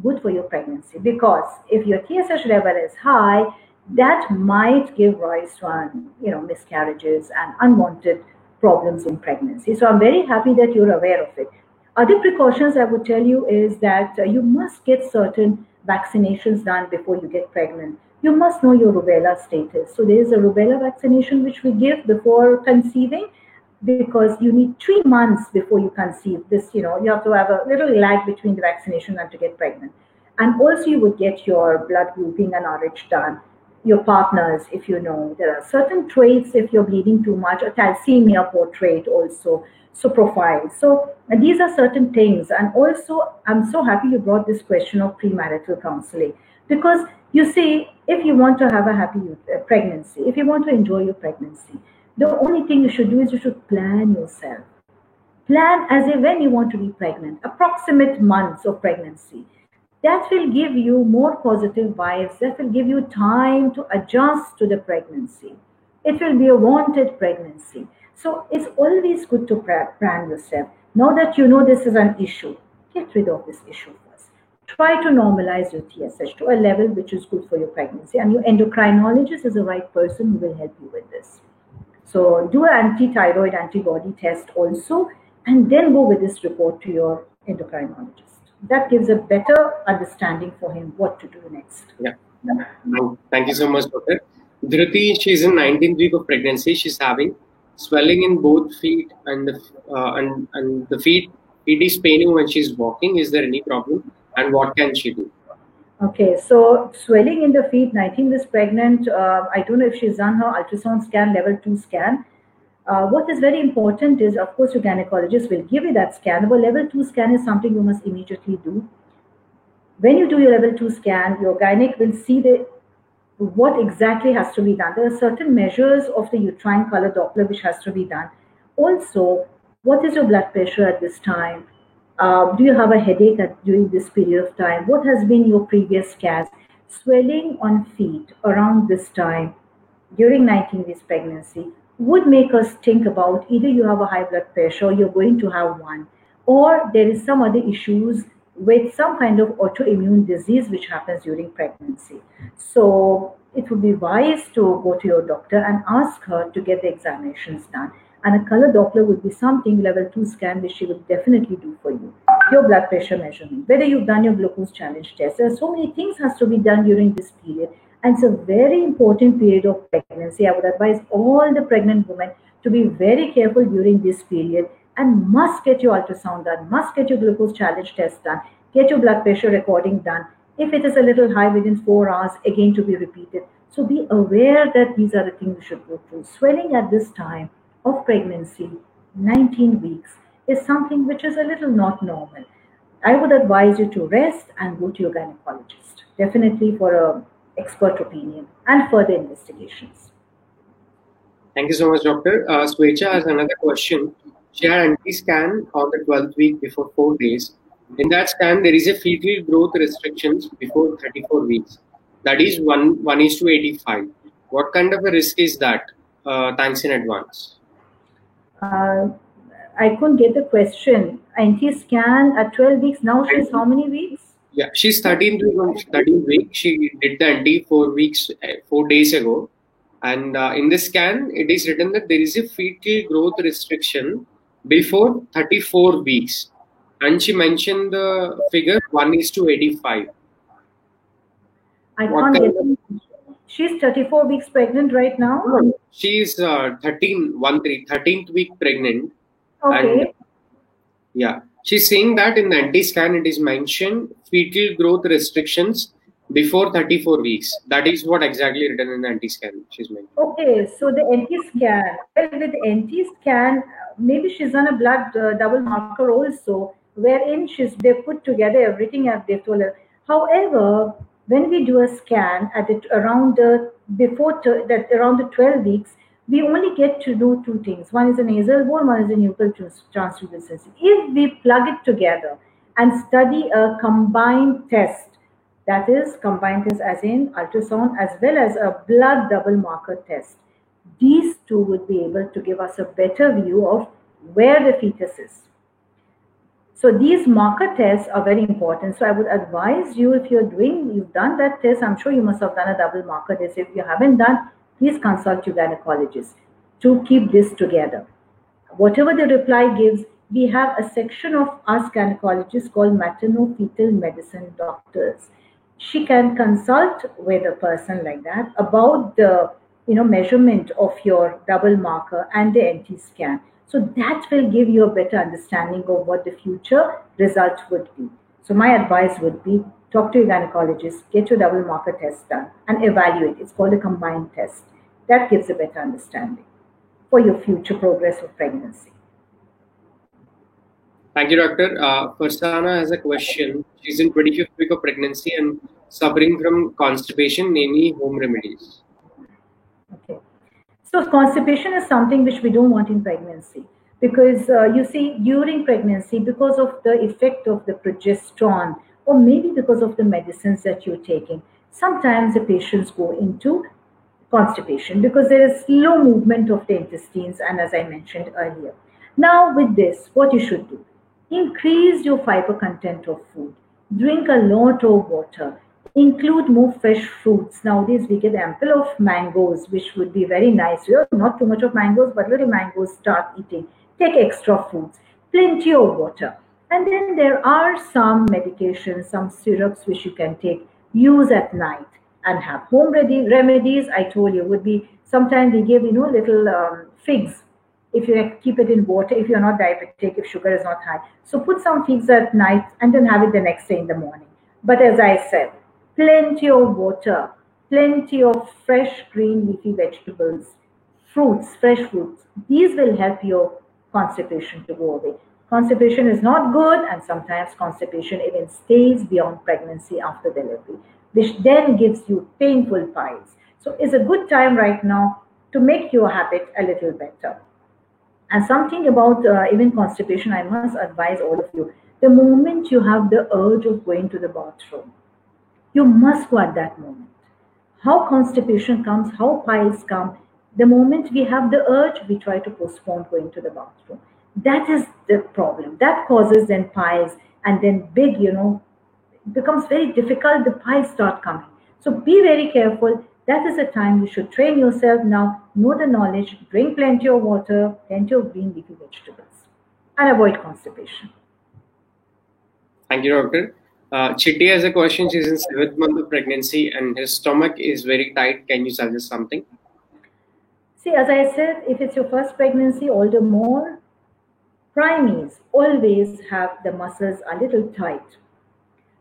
good for your pregnancy, because if your TSH level is high, that might give rise to miscarriages and unwanted problems in pregnancy. So I'm very happy that you're aware of it. Other precautions I would tell you is that you must get certain vaccinations done before you get pregnant. You must know your rubella status. So there is a rubella vaccination which we give before conceiving, because you need 3 months before you conceive. You have to have a little lag between the vaccination and to get pregnant. And also you would get your blood grouping and RH done. Your partners, if you know, there are certain traits if you're bleeding too much, a thalassemia portrait also. So profile. So these are certain things. And also, I'm so happy you brought this question of premarital counseling, because you see, if you want to have a happy pregnancy, if you want to enjoy your pregnancy, the only thing you should do is you should plan yourself. Plan as if when you want to be pregnant, approximate months of pregnancy. That will give you more positive vibes. That will give you time to adjust to the pregnancy. It will be a wanted pregnancy. So it's always good to plan yourself. Now that you know this is an issue, get rid of this issue first. Try to normalize your TSH to a level which is good for your pregnancy. And your endocrinologist is the right person who will help you with this. So do an anti-thyroid antibody test also, and then go with this report to your endocrinologist. That gives a better understanding for him what to do next. Yeah. Thank you so much, Doctor. Dhruti, she's in 19th week of pregnancy. She's having swelling in both feet, and the feet is paining when she's walking. Is there any problem, and what can she do? Okay, so swelling in the feet, 19 is pregnant. I don't know if she's done her ultrasound scan, level 2 scan. What is very important is, of course, your gynecologist will give you that scan. But level 2 scan is something you must immediately do. When you do your level 2 scan, your gynec will see what exactly has to be done. There are certain measures of the uterine color Doppler which has to be done. Also, what is your blood pressure at this time? Do you have a headache during this period of time? What has been your previous scans? Swelling on feet around this time during 19 weeks pregnancy would make us think about either you have a high blood pressure, you're going to have one, or there is some other issues with some kind of autoimmune disease which happens during pregnancy. So it would be wise to go to your doctor and ask her to get the examinations done. And a color Doppler would be something, level 2 scan, which she will definitely do for you. Your blood pressure measurement, whether you've done your glucose challenge test. There are so many things has to be done during this period. And it's a very important period of pregnancy. I would advise all the pregnant women to be very careful during this period and must get your ultrasound done, must get your glucose challenge test done, get your blood pressure recording done. If it is a little high, within 4 hours, again to be repeated. So be aware that these are the things you should go through. Swelling at this time of pregnancy, 19 weeks, is something which is a little not normal. I would advise you to rest and go to your gynecologist, definitely for an expert opinion and further investigations. Thank you so much, Doctor. Swecha has another question. She had anti-scan on the 12th week before 4 days. In that scan, there is a fetal growth restrictions before 34 weeks. That is 1:85. What kind of a risk is that? Thanks in advance. I couldn't get the question. Anti-scan at 12 weeks. Now she's how many weeks? Yeah, she's 13 week. She did the anti 4 weeks, 4 days ago. And in the scan, it is written that there is a fetal growth restriction before 34 weeks. And she mentioned the figure 1:85. I can't get She's 34 weeks pregnant right now? No, she's 13th week pregnant. Okay. And yeah, she's saying that in the anti-scan it is mentioned fetal growth restrictions before 34 weeks. That is what exactly written in the anti-scan she's mentioned. Okay, so the anti-scan. Well, with anti-scan, maybe she's on a blood double marker also, wherein they've put together everything as they've told her. However, when we do a scan at it around around the 12 weeks, we only get to do two things. One is a nasal bone, one is a nuchal translucency. If we plug it together and study a combined test, that is combined test as in ultrasound as well as a blood double marker test, these two would be able to give us a better view of where the fetus is. So these marker tests are very important. So I would advise you, if you've done that test, I'm sure you must have done a double marker test. If you haven't done, please consult your gynecologist to keep this together. Whatever the reply gives, we have a section of us gynecologists called maternal-fetal medicine doctors. She can consult with a person like that about the measurement of your double marker and the anti-scan. So that will give you a better understanding of what the future results would be. So my advice would be talk to your gynecologist, get your double marker test done and evaluate. It's called a combined test. That gives a better understanding for your future progress of pregnancy. Thank you, Doctor. Farsana has a question. She's in 25th week of pregnancy and suffering from constipation. Any home remedies? Okay. So constipation is something which we don't want in pregnancy because you see, during pregnancy, because of the effect of the progesterone or maybe because of the medicines that you're taking, sometimes the patients go into constipation because there is slow movement of the intestines, and as I mentioned earlier. Now with this, what you should do, increase your fiber content of food, drink a lot of water, include more fresh fruits. Nowadays we get ample of mangoes, which would be very nice. Not too much of mangoes, but little mangoes, start eating. Take extra fruits, plenty of water. And then there are some medications, some syrups which you can take, use at night and have home remedies. I told you would be, sometimes we give little figs if you keep it in water, if you're not diabetic, if sugar is not high. So put some figs at night and then have it the next day in the morning. But as I said, plenty of water, plenty of fresh green leafy vegetables, fruits, fresh fruits. These will help your constipation to go away. Constipation is not good, and sometimes constipation even stays beyond pregnancy after delivery, which then gives you painful piles. So it's a good time right now to make your habit a little better. And something about even constipation, I must advise all of you, the moment you have the urge of going to the bathroom, you must go at that moment. How constipation comes, how piles come, the moment we have the urge, we try to postpone going to the bathroom. That is the problem. That causes then piles, and then big, it becomes very difficult, the piles start coming. So be very careful. That is the time you should train yourself now, know the knowledge, drink plenty of water, plenty of green leafy vegetables, and avoid constipation. Thank you, Doctor. Chitty has a question. She's in 7th month of pregnancy and his stomach is very tight. Can you suggest something? See, as I said, if it's your first pregnancy, all the more, primaries always have the muscles a little tight.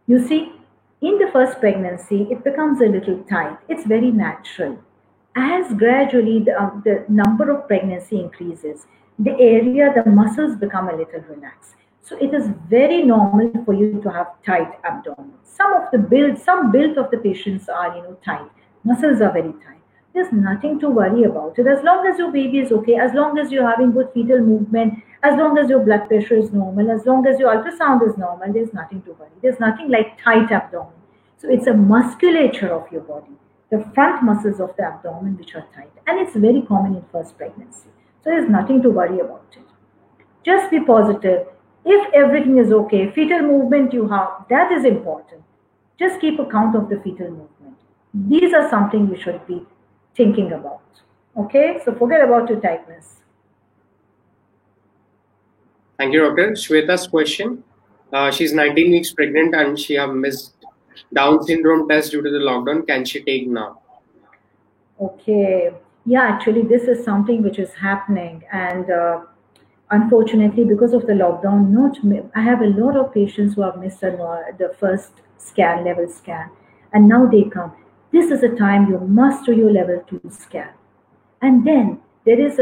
You see, in the first pregnancy, it becomes a little tight. It's very natural. As gradually the number of pregnancy increases, the muscles become a little relaxed. So it is very normal for you to have tight abdomen. Some build of the patients are, tight. Muscles are very tight. There's nothing to worry about it. As long as your baby is okay, as long as you're having good fetal movement, as long as your blood pressure is normal, as long as your ultrasound is normal, there's nothing to worry. There's nothing like tight abdomen. So it's a musculature of your body, the front muscles of the abdomen which are tight. And it's very common in first pregnancy. So there's nothing to worry about it. Just be positive. If everything is okay, fetal movement you have, that is important. Just keep account of the fetal movement. These are something you should be thinking about. Okay, so forget about your tightness. Thank you, Doctor. Shweta's question. She's 19 weeks pregnant and she have missed Down syndrome test due to the lockdown. Can she take now? Okay. Yeah, actually, this is something which is happening, and unfortunately, because of the lockdown, I have a lot of patients who have missed the first scan, level scan, and now they come. This is a time you must do your level 2 scan. And then there is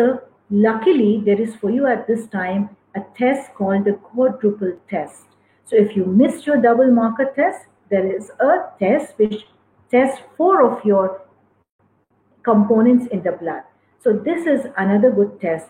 luckily, there is for you at this time a test called the quadruple test. So if you missed your double marker test, there is a test which tests four of your components in the blood. So this is another good test.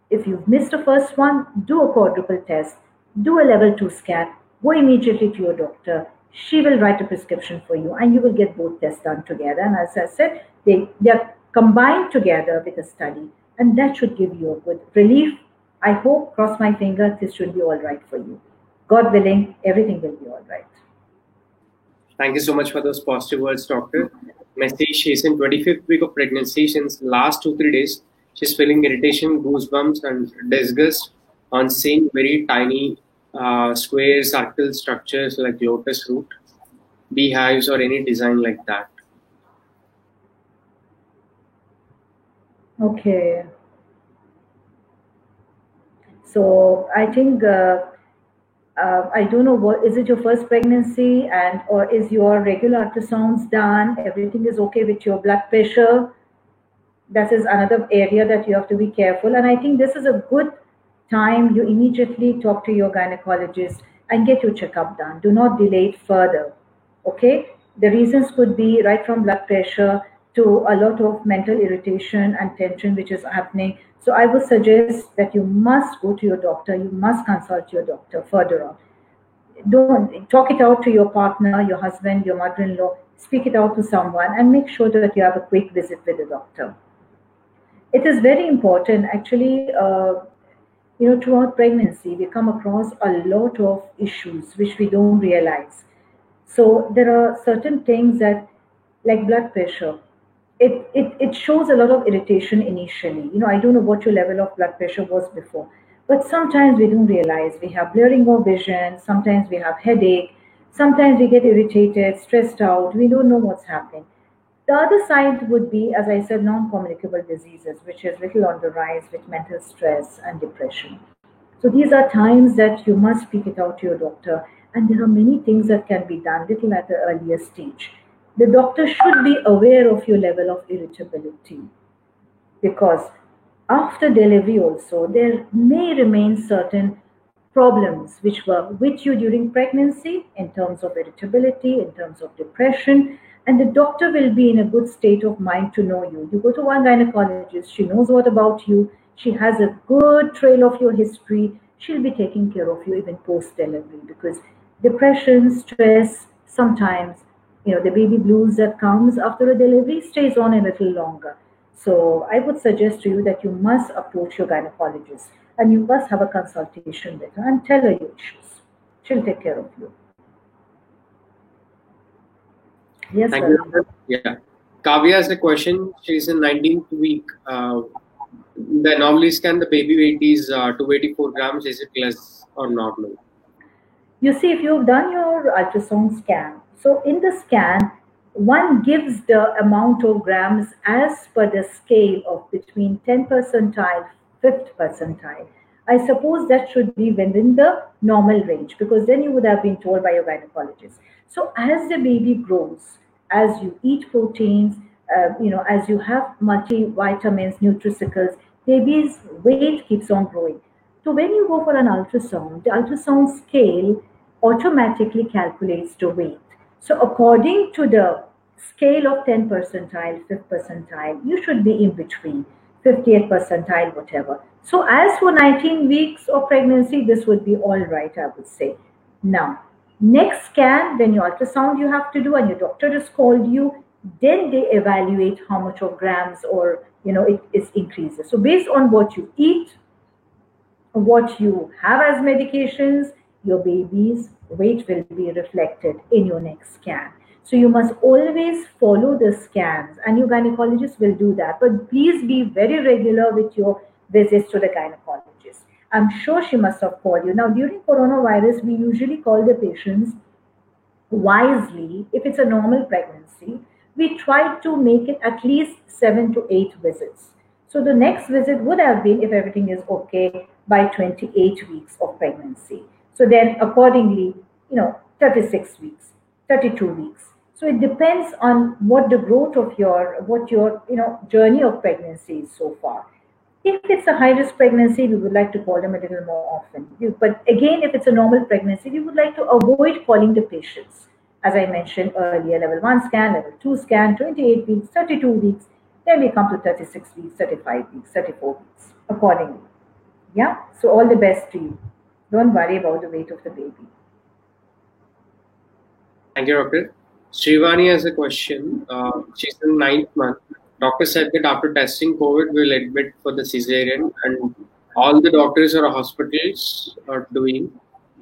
If you've missed the first one, do a quadruple test, do a level 2 scan, go immediately to your doctor. She will write a prescription for you and you will get both tests done together. And as I said, they are combined together with a study, and that should give you a good relief. I hope, cross my finger, this should be all right for you. God willing, everything will be all right. Thank you so much for those positive words, doctor. Message, she's in 25th week of pregnancy. Since last 2-3 days, she's feeling irritation, goosebumps, and disgust on seeing very tiny square circle structures like lotus root, beehives, or any design like that. Okay. So I think I don't know, what is it, your first pregnancy, and or is your regular ultrasounds done? Everything is okay with your blood pressure? That is another area that you have to be careful. And I think this is a good time you immediately talk to your gynecologist and get your checkup done. Do not delay it further. Okay? The reasons could be right from blood pressure to a lot of mental irritation and tension which is happening. So I would suggest that you must go to your doctor, you must consult your doctor further on. Don't talk it out to your partner, your husband, your mother-in-law. Speak it out to someone and make sure that you have a quick visit with the doctor. It is very important, actually. Throughout pregnancy, we come across a lot of issues which we don't realize. So there are certain things that, like blood pressure, it shows a lot of irritation initially. I don't know what your level of blood pressure was before, but sometimes we don't realize we have blurring of vision, sometimes we have headache, sometimes we get irritated, stressed out, we don't know what's happening. The other side would be, as I said, non-communicable diseases, which is little on the rise with mental stress and depression. So these are times that you must speak it out to your doctor, and there are many things that can be done little at an earlier stage. The doctor should be aware of your level of irritability, because after delivery also there may remain certain problems which were with you during pregnancy in terms of irritability, in terms of depression, and the doctor will be in a good state of mind to know you. You go to one gynecologist, she knows what about you, she has a good trail of your history, she'll be taking care of you even post delivery, because depression, stress, sometimes the baby blues that comes after a delivery stays on a little longer. So I would suggest to you that you must approach your gynecologist and you must have a consultation with her and tell her your issues. She'll take care of you. Yes, Thank sir. you. Yeah. Kavya has a question. She's in 19th week. The anomaly scan, the baby weight is 284 grams. Is it less or normal? You see, if you've done your ultrasound scan, so in the scan, one gives the amount of grams as per the scale of between 10 percentile, 5th percentile. I suppose that should be within the normal range, because then you would have been told by your gynecologist. So as the baby grows, as you eat proteins, as you have multivitamins, nutraceuticals, baby's weight keeps on growing. So when you go for an ultrasound, the ultrasound scale automatically calculates the weight. So according to the scale of 10 percentile, 5th percentile, you should be in between 58th percentile, whatever. So as for 19 weeks of pregnancy, this would be all right, I would say. Now, next scan, when your ultrasound you have to do and your doctor has called you, then they evaluate how much of grams or it is increases. So based on what you eat, what you have as medications, your baby's weight will be reflected in your next scan. So you must always follow the scans, and your gynecologist will do that. But please be very regular with your visits to the gynecologist. I'm sure she must have called you. Now, during coronavirus, we usually call the patients wisely if it's a normal pregnancy, we try to make it at least 7 to 8 visits. So the next visit would have been, if everything is okay, by 28 weeks of pregnancy. So then accordingly, 36 weeks, 32 weeks. So it depends on what the growth of what your journey of pregnancy is so far. If it's a high risk pregnancy, we would like to call them a little more often. But again, if it's a normal pregnancy, we would like to avoid calling the patients. As I mentioned earlier, level 1 scan, level 2 scan, 28 weeks, 32 weeks, then we come to 36 weeks, 35 weeks, 34 weeks, accordingly. Yeah, so all the best to you. Don't worry about the weight of the baby. Thank you, Doctor. Srivani has a question. She's in 9th month. Doctor said that after testing COVID, we'll admit for the cesarean, and all the doctors or hospitals are doing.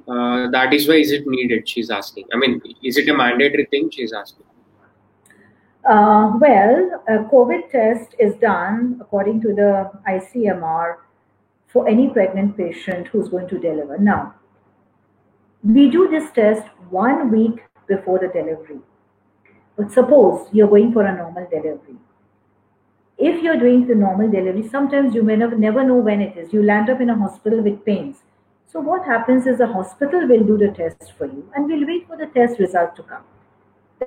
That is why is it needed? She's asking. I mean, is it a mandatory thing? She's asking. Well, a COVID test is done according to the ICMR for any pregnant patient who's going to deliver. Now, we do this test 1 week before the delivery. But suppose you're going for a normal delivery. If you're doing the normal delivery, sometimes you may never know when it is. You land up in a hospital with pains. So what happens is the hospital will do the test for you and we'll wait for the test result to come.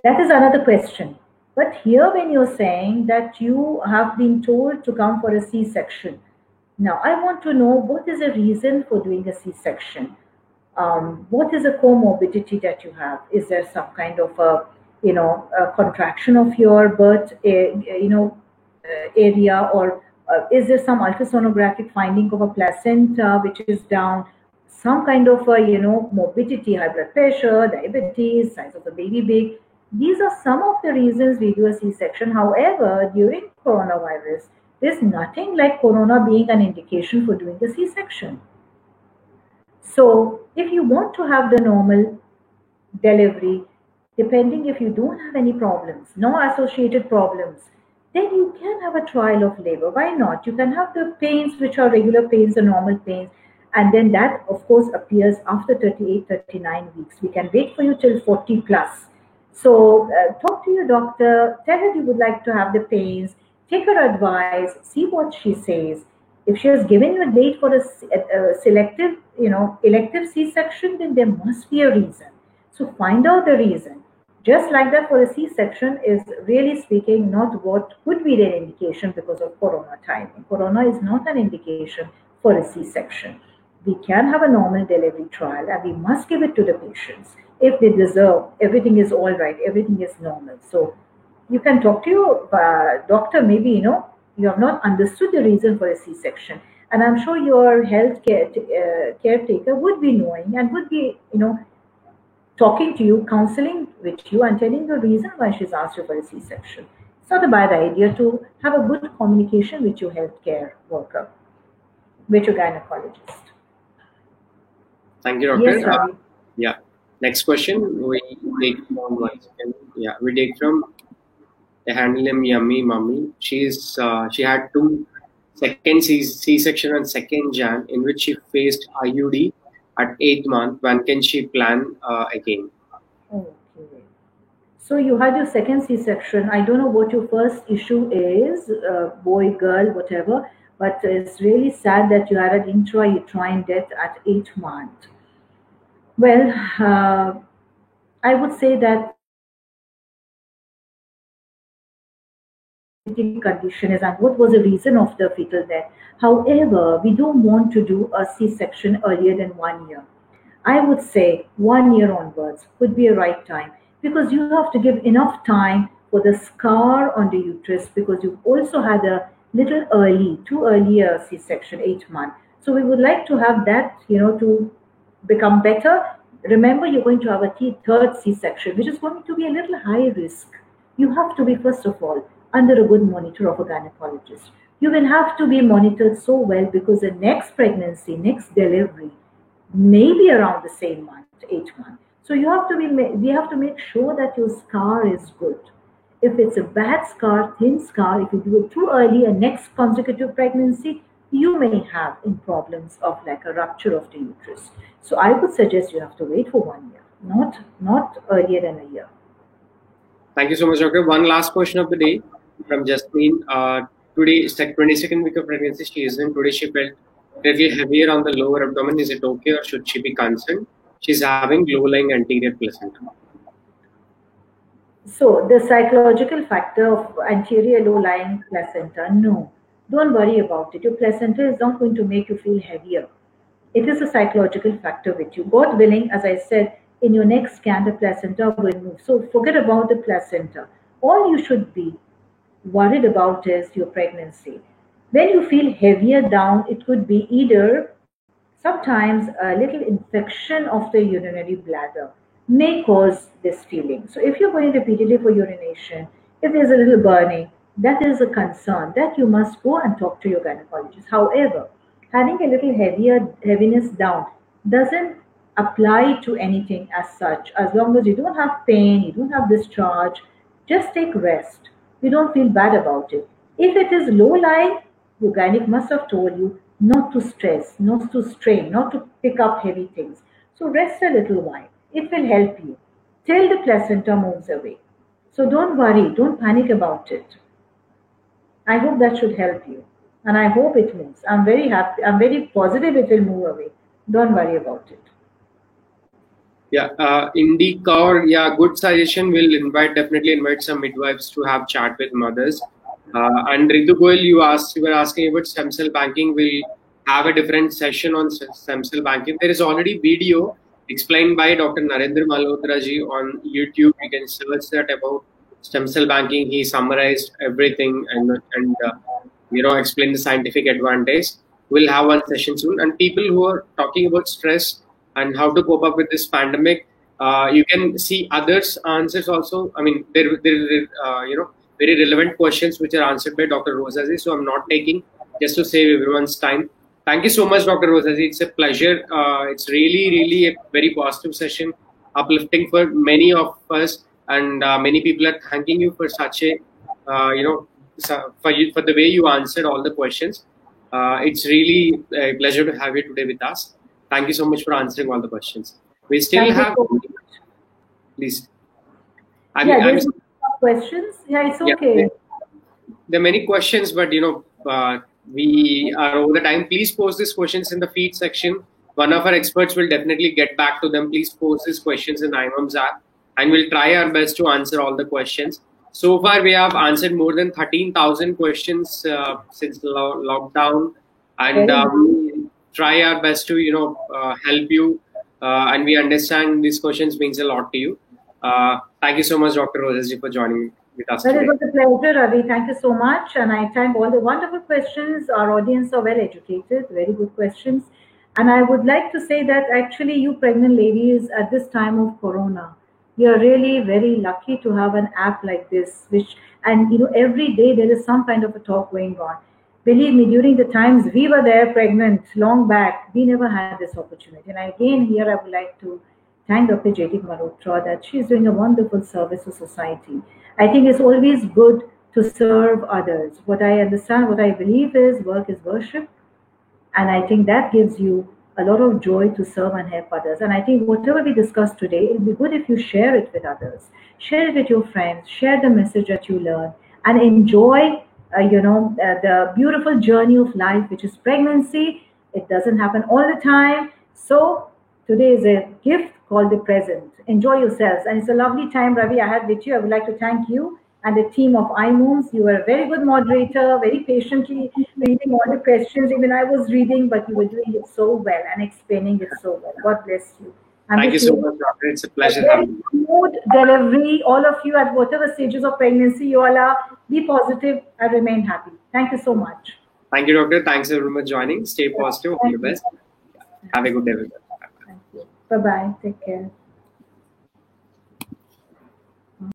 That is another question. But here when you're saying that you have been told to come for a C-section, now I want to know what is the reason for doing a C-section? What is a comorbidity that you have? Is there some kind of a contraction of your birth, area, or is there some ultrasonographic finding of a placenta which is down? Some kind of a morbidity, high blood pressure, diabetes, size of the baby big. These are some of the reasons we do a C-section. However, during coronavirus, there's nothing like corona being an indication for doing a C-section. So if you want to have the normal delivery, depending if you don't have any problems, no associated problems, then you can have a trial of labor. Why not? You can have the pains which are regular pains, the normal pains, and then that of course appears after 38, 39 weeks. We can wait for you till 40 plus. So talk to your doctor, tell her you would like to have the pains, take her advice, see what she says. If she has given you a date for a selective, elective C-section, then there must be a reason. So find out the reason. Just like that, for a C-section is really speaking not what could be their indication because of corona timing. Corona is not an indication for a C-section. We can have a normal delivery trial and we must give it to the patients if they deserve. Everything is all right, everything is normal. So you can talk to your doctor. Maybe you have not understood the reason for a C-section, and I'm sure your health caretaker would be knowing and would be talking to you, counseling with you, and telling the reason why she's asked you for a C-section. It's not a bad idea to have a good communication with your healthcare worker, with your gynecologist. Thank you, Doctor. Yes, Ravi. Yeah. Next question we take from we take from the handle name Yummy Mummy. She had two second C-section on 2nd Jan, in which she faced IUD at 8th month. When can she plan again? Okay. So you had your second C-section. I don't know what your first issue is, boy, girl, whatever, but it's really sad that you had an intrauterine death at 8th month. Well, I would say that condition is and what was the reason of the fetal death. However, we don't want to do a C-section earlier than 1 year. I would say 1 year onwards would be a right time, because you have to give enough time for the scar on the uterus, because you've also had a little too early a C-section, 8th month. So we would like to have that, to become better. Remember, you're going to have a third C-section, which is going to be a little high risk. You have to be, first of all, under a good monitor of a gynecologist. You will have to be monitored so well, because the next pregnancy, next delivery, may be around the same month, 8th month. So we have to make sure that your scar is good. If it's a bad scar, thin scar, if you do it too early, a next consecutive pregnancy, you may have problems of like a rupture of the uterus. So I would suggest you have to wait for 1 year, not earlier than a year. Thank you so much, doctor. One last question of the day from Jasmine. Today is like 22nd week of pregnancy. She isn't. Today she felt little heavier on the lower abdomen. Is it okay or should she be concerned? She's having low-lying anterior placenta. So the psychological factor of anterior low-lying placenta, no, don't worry about it. Your placenta is not going to make you feel heavier. It is a psychological factor with you. God willing, as I said, in your next scan, the placenta will move. So forget about the placenta. All you should be worried about is your pregnancy. When you feel heavier down, it could be either sometimes a little infection of the urinary bladder may cause this feeling. So if you're going repeatedly for urination, if there's a little burning, that is a concern that you must go and talk to your gynecologist. However, having a little heaviness down doesn't apply to anything as such. As long as you don't have pain, you don't have discharge, just take rest. You don't feel bad about it. If it is low lying, your gynaec must have told you not to stress, not to strain, not to pick up heavy things. So rest a little while. It will help you till the placenta moves away. So don't worry, don't panic about it. I hope that should help you. And I hope it moves. I'm very happy. I'm very positive it will move away. Don't worry about it. Yeah, Indy Kaur, yeah, good suggestion. We'll definitely invite some midwives to have chat with mothers. And Ritu Goyal, you were asking about stem cell banking. We'll have a different session on stem cell banking. There is already video explained by Dr. Narendra Malhotra ji on YouTube. You can search that about stem cell banking. He summarized everything and explained the scientific advantage. We'll have one session soon. And people who are talking about stress and how to cope up with this pandemic, you can see others' answers also. I mean, there very relevant questions which are answered by Dr. Rosazi. So I'm not taking just to save everyone's time. Thank you so much, Dr. Rosazi. It's a pleasure. It's really a very positive session, uplifting for many of us, and many people are thanking you for such a for the way you answered all the questions. It's really a pleasure to have you today with us. Thank you so much for answering all the questions. We still have. Please. Questions? Yeah, it's okay. Yeah, there are many questions, but we are over the time. Please post these questions in the feed section. One of our experts will definitely get back to them. Please post these questions in IMAMS app, and we'll try our best to answer all the questions. So far, we have answered more than 13,000 questions since lockdown, and we try our best to help you. And we understand these questions means a lot to you. Thank you so much, Dr. Rosaji, for joining with us today. It was a pleasure, Ravi. Thank you so much. And I thank all the wonderful questions. Our audience are well educated, very good questions. And I would like to say that actually you pregnant ladies at this time of Corona, you're really very lucky to have an app like this, and every day there is some kind of a talk going on. Believe me, during the times we were there pregnant long back, we never had this opportunity. And again, here I would like to thank Dr. Jyoti Malhotra that she's doing a wonderful service to society. I think it's always good to serve others. What I understand, what I believe is work is worship. And I think that gives you a lot of joy to serve and help others. And I think whatever we discussed today, it would be good if you share it with others. Share it with your friends. Share the message that you learn. And enjoy, the beautiful journey of life, which is pregnancy. It doesn't happen all the time. So today is a gift called the present. Enjoy yourselves. And it's a lovely time, Ravi, I had with you. I would like to thank you and the team of IMOMS. You were a very good moderator, very patiently reading all the questions. Even I was reading, but you were doing it so well and explaining it so well. God bless you. Thank you so much, Doctor. It's a pleasure having you. Smooth delivery, all of you at whatever stages of pregnancy you all are. Be positive and remain happy. Thank you so much. Thank you, Doctor. Thanks everyone for joining. Stay positive. All the best. Have a good day. Thank you. Bye-bye. Take care.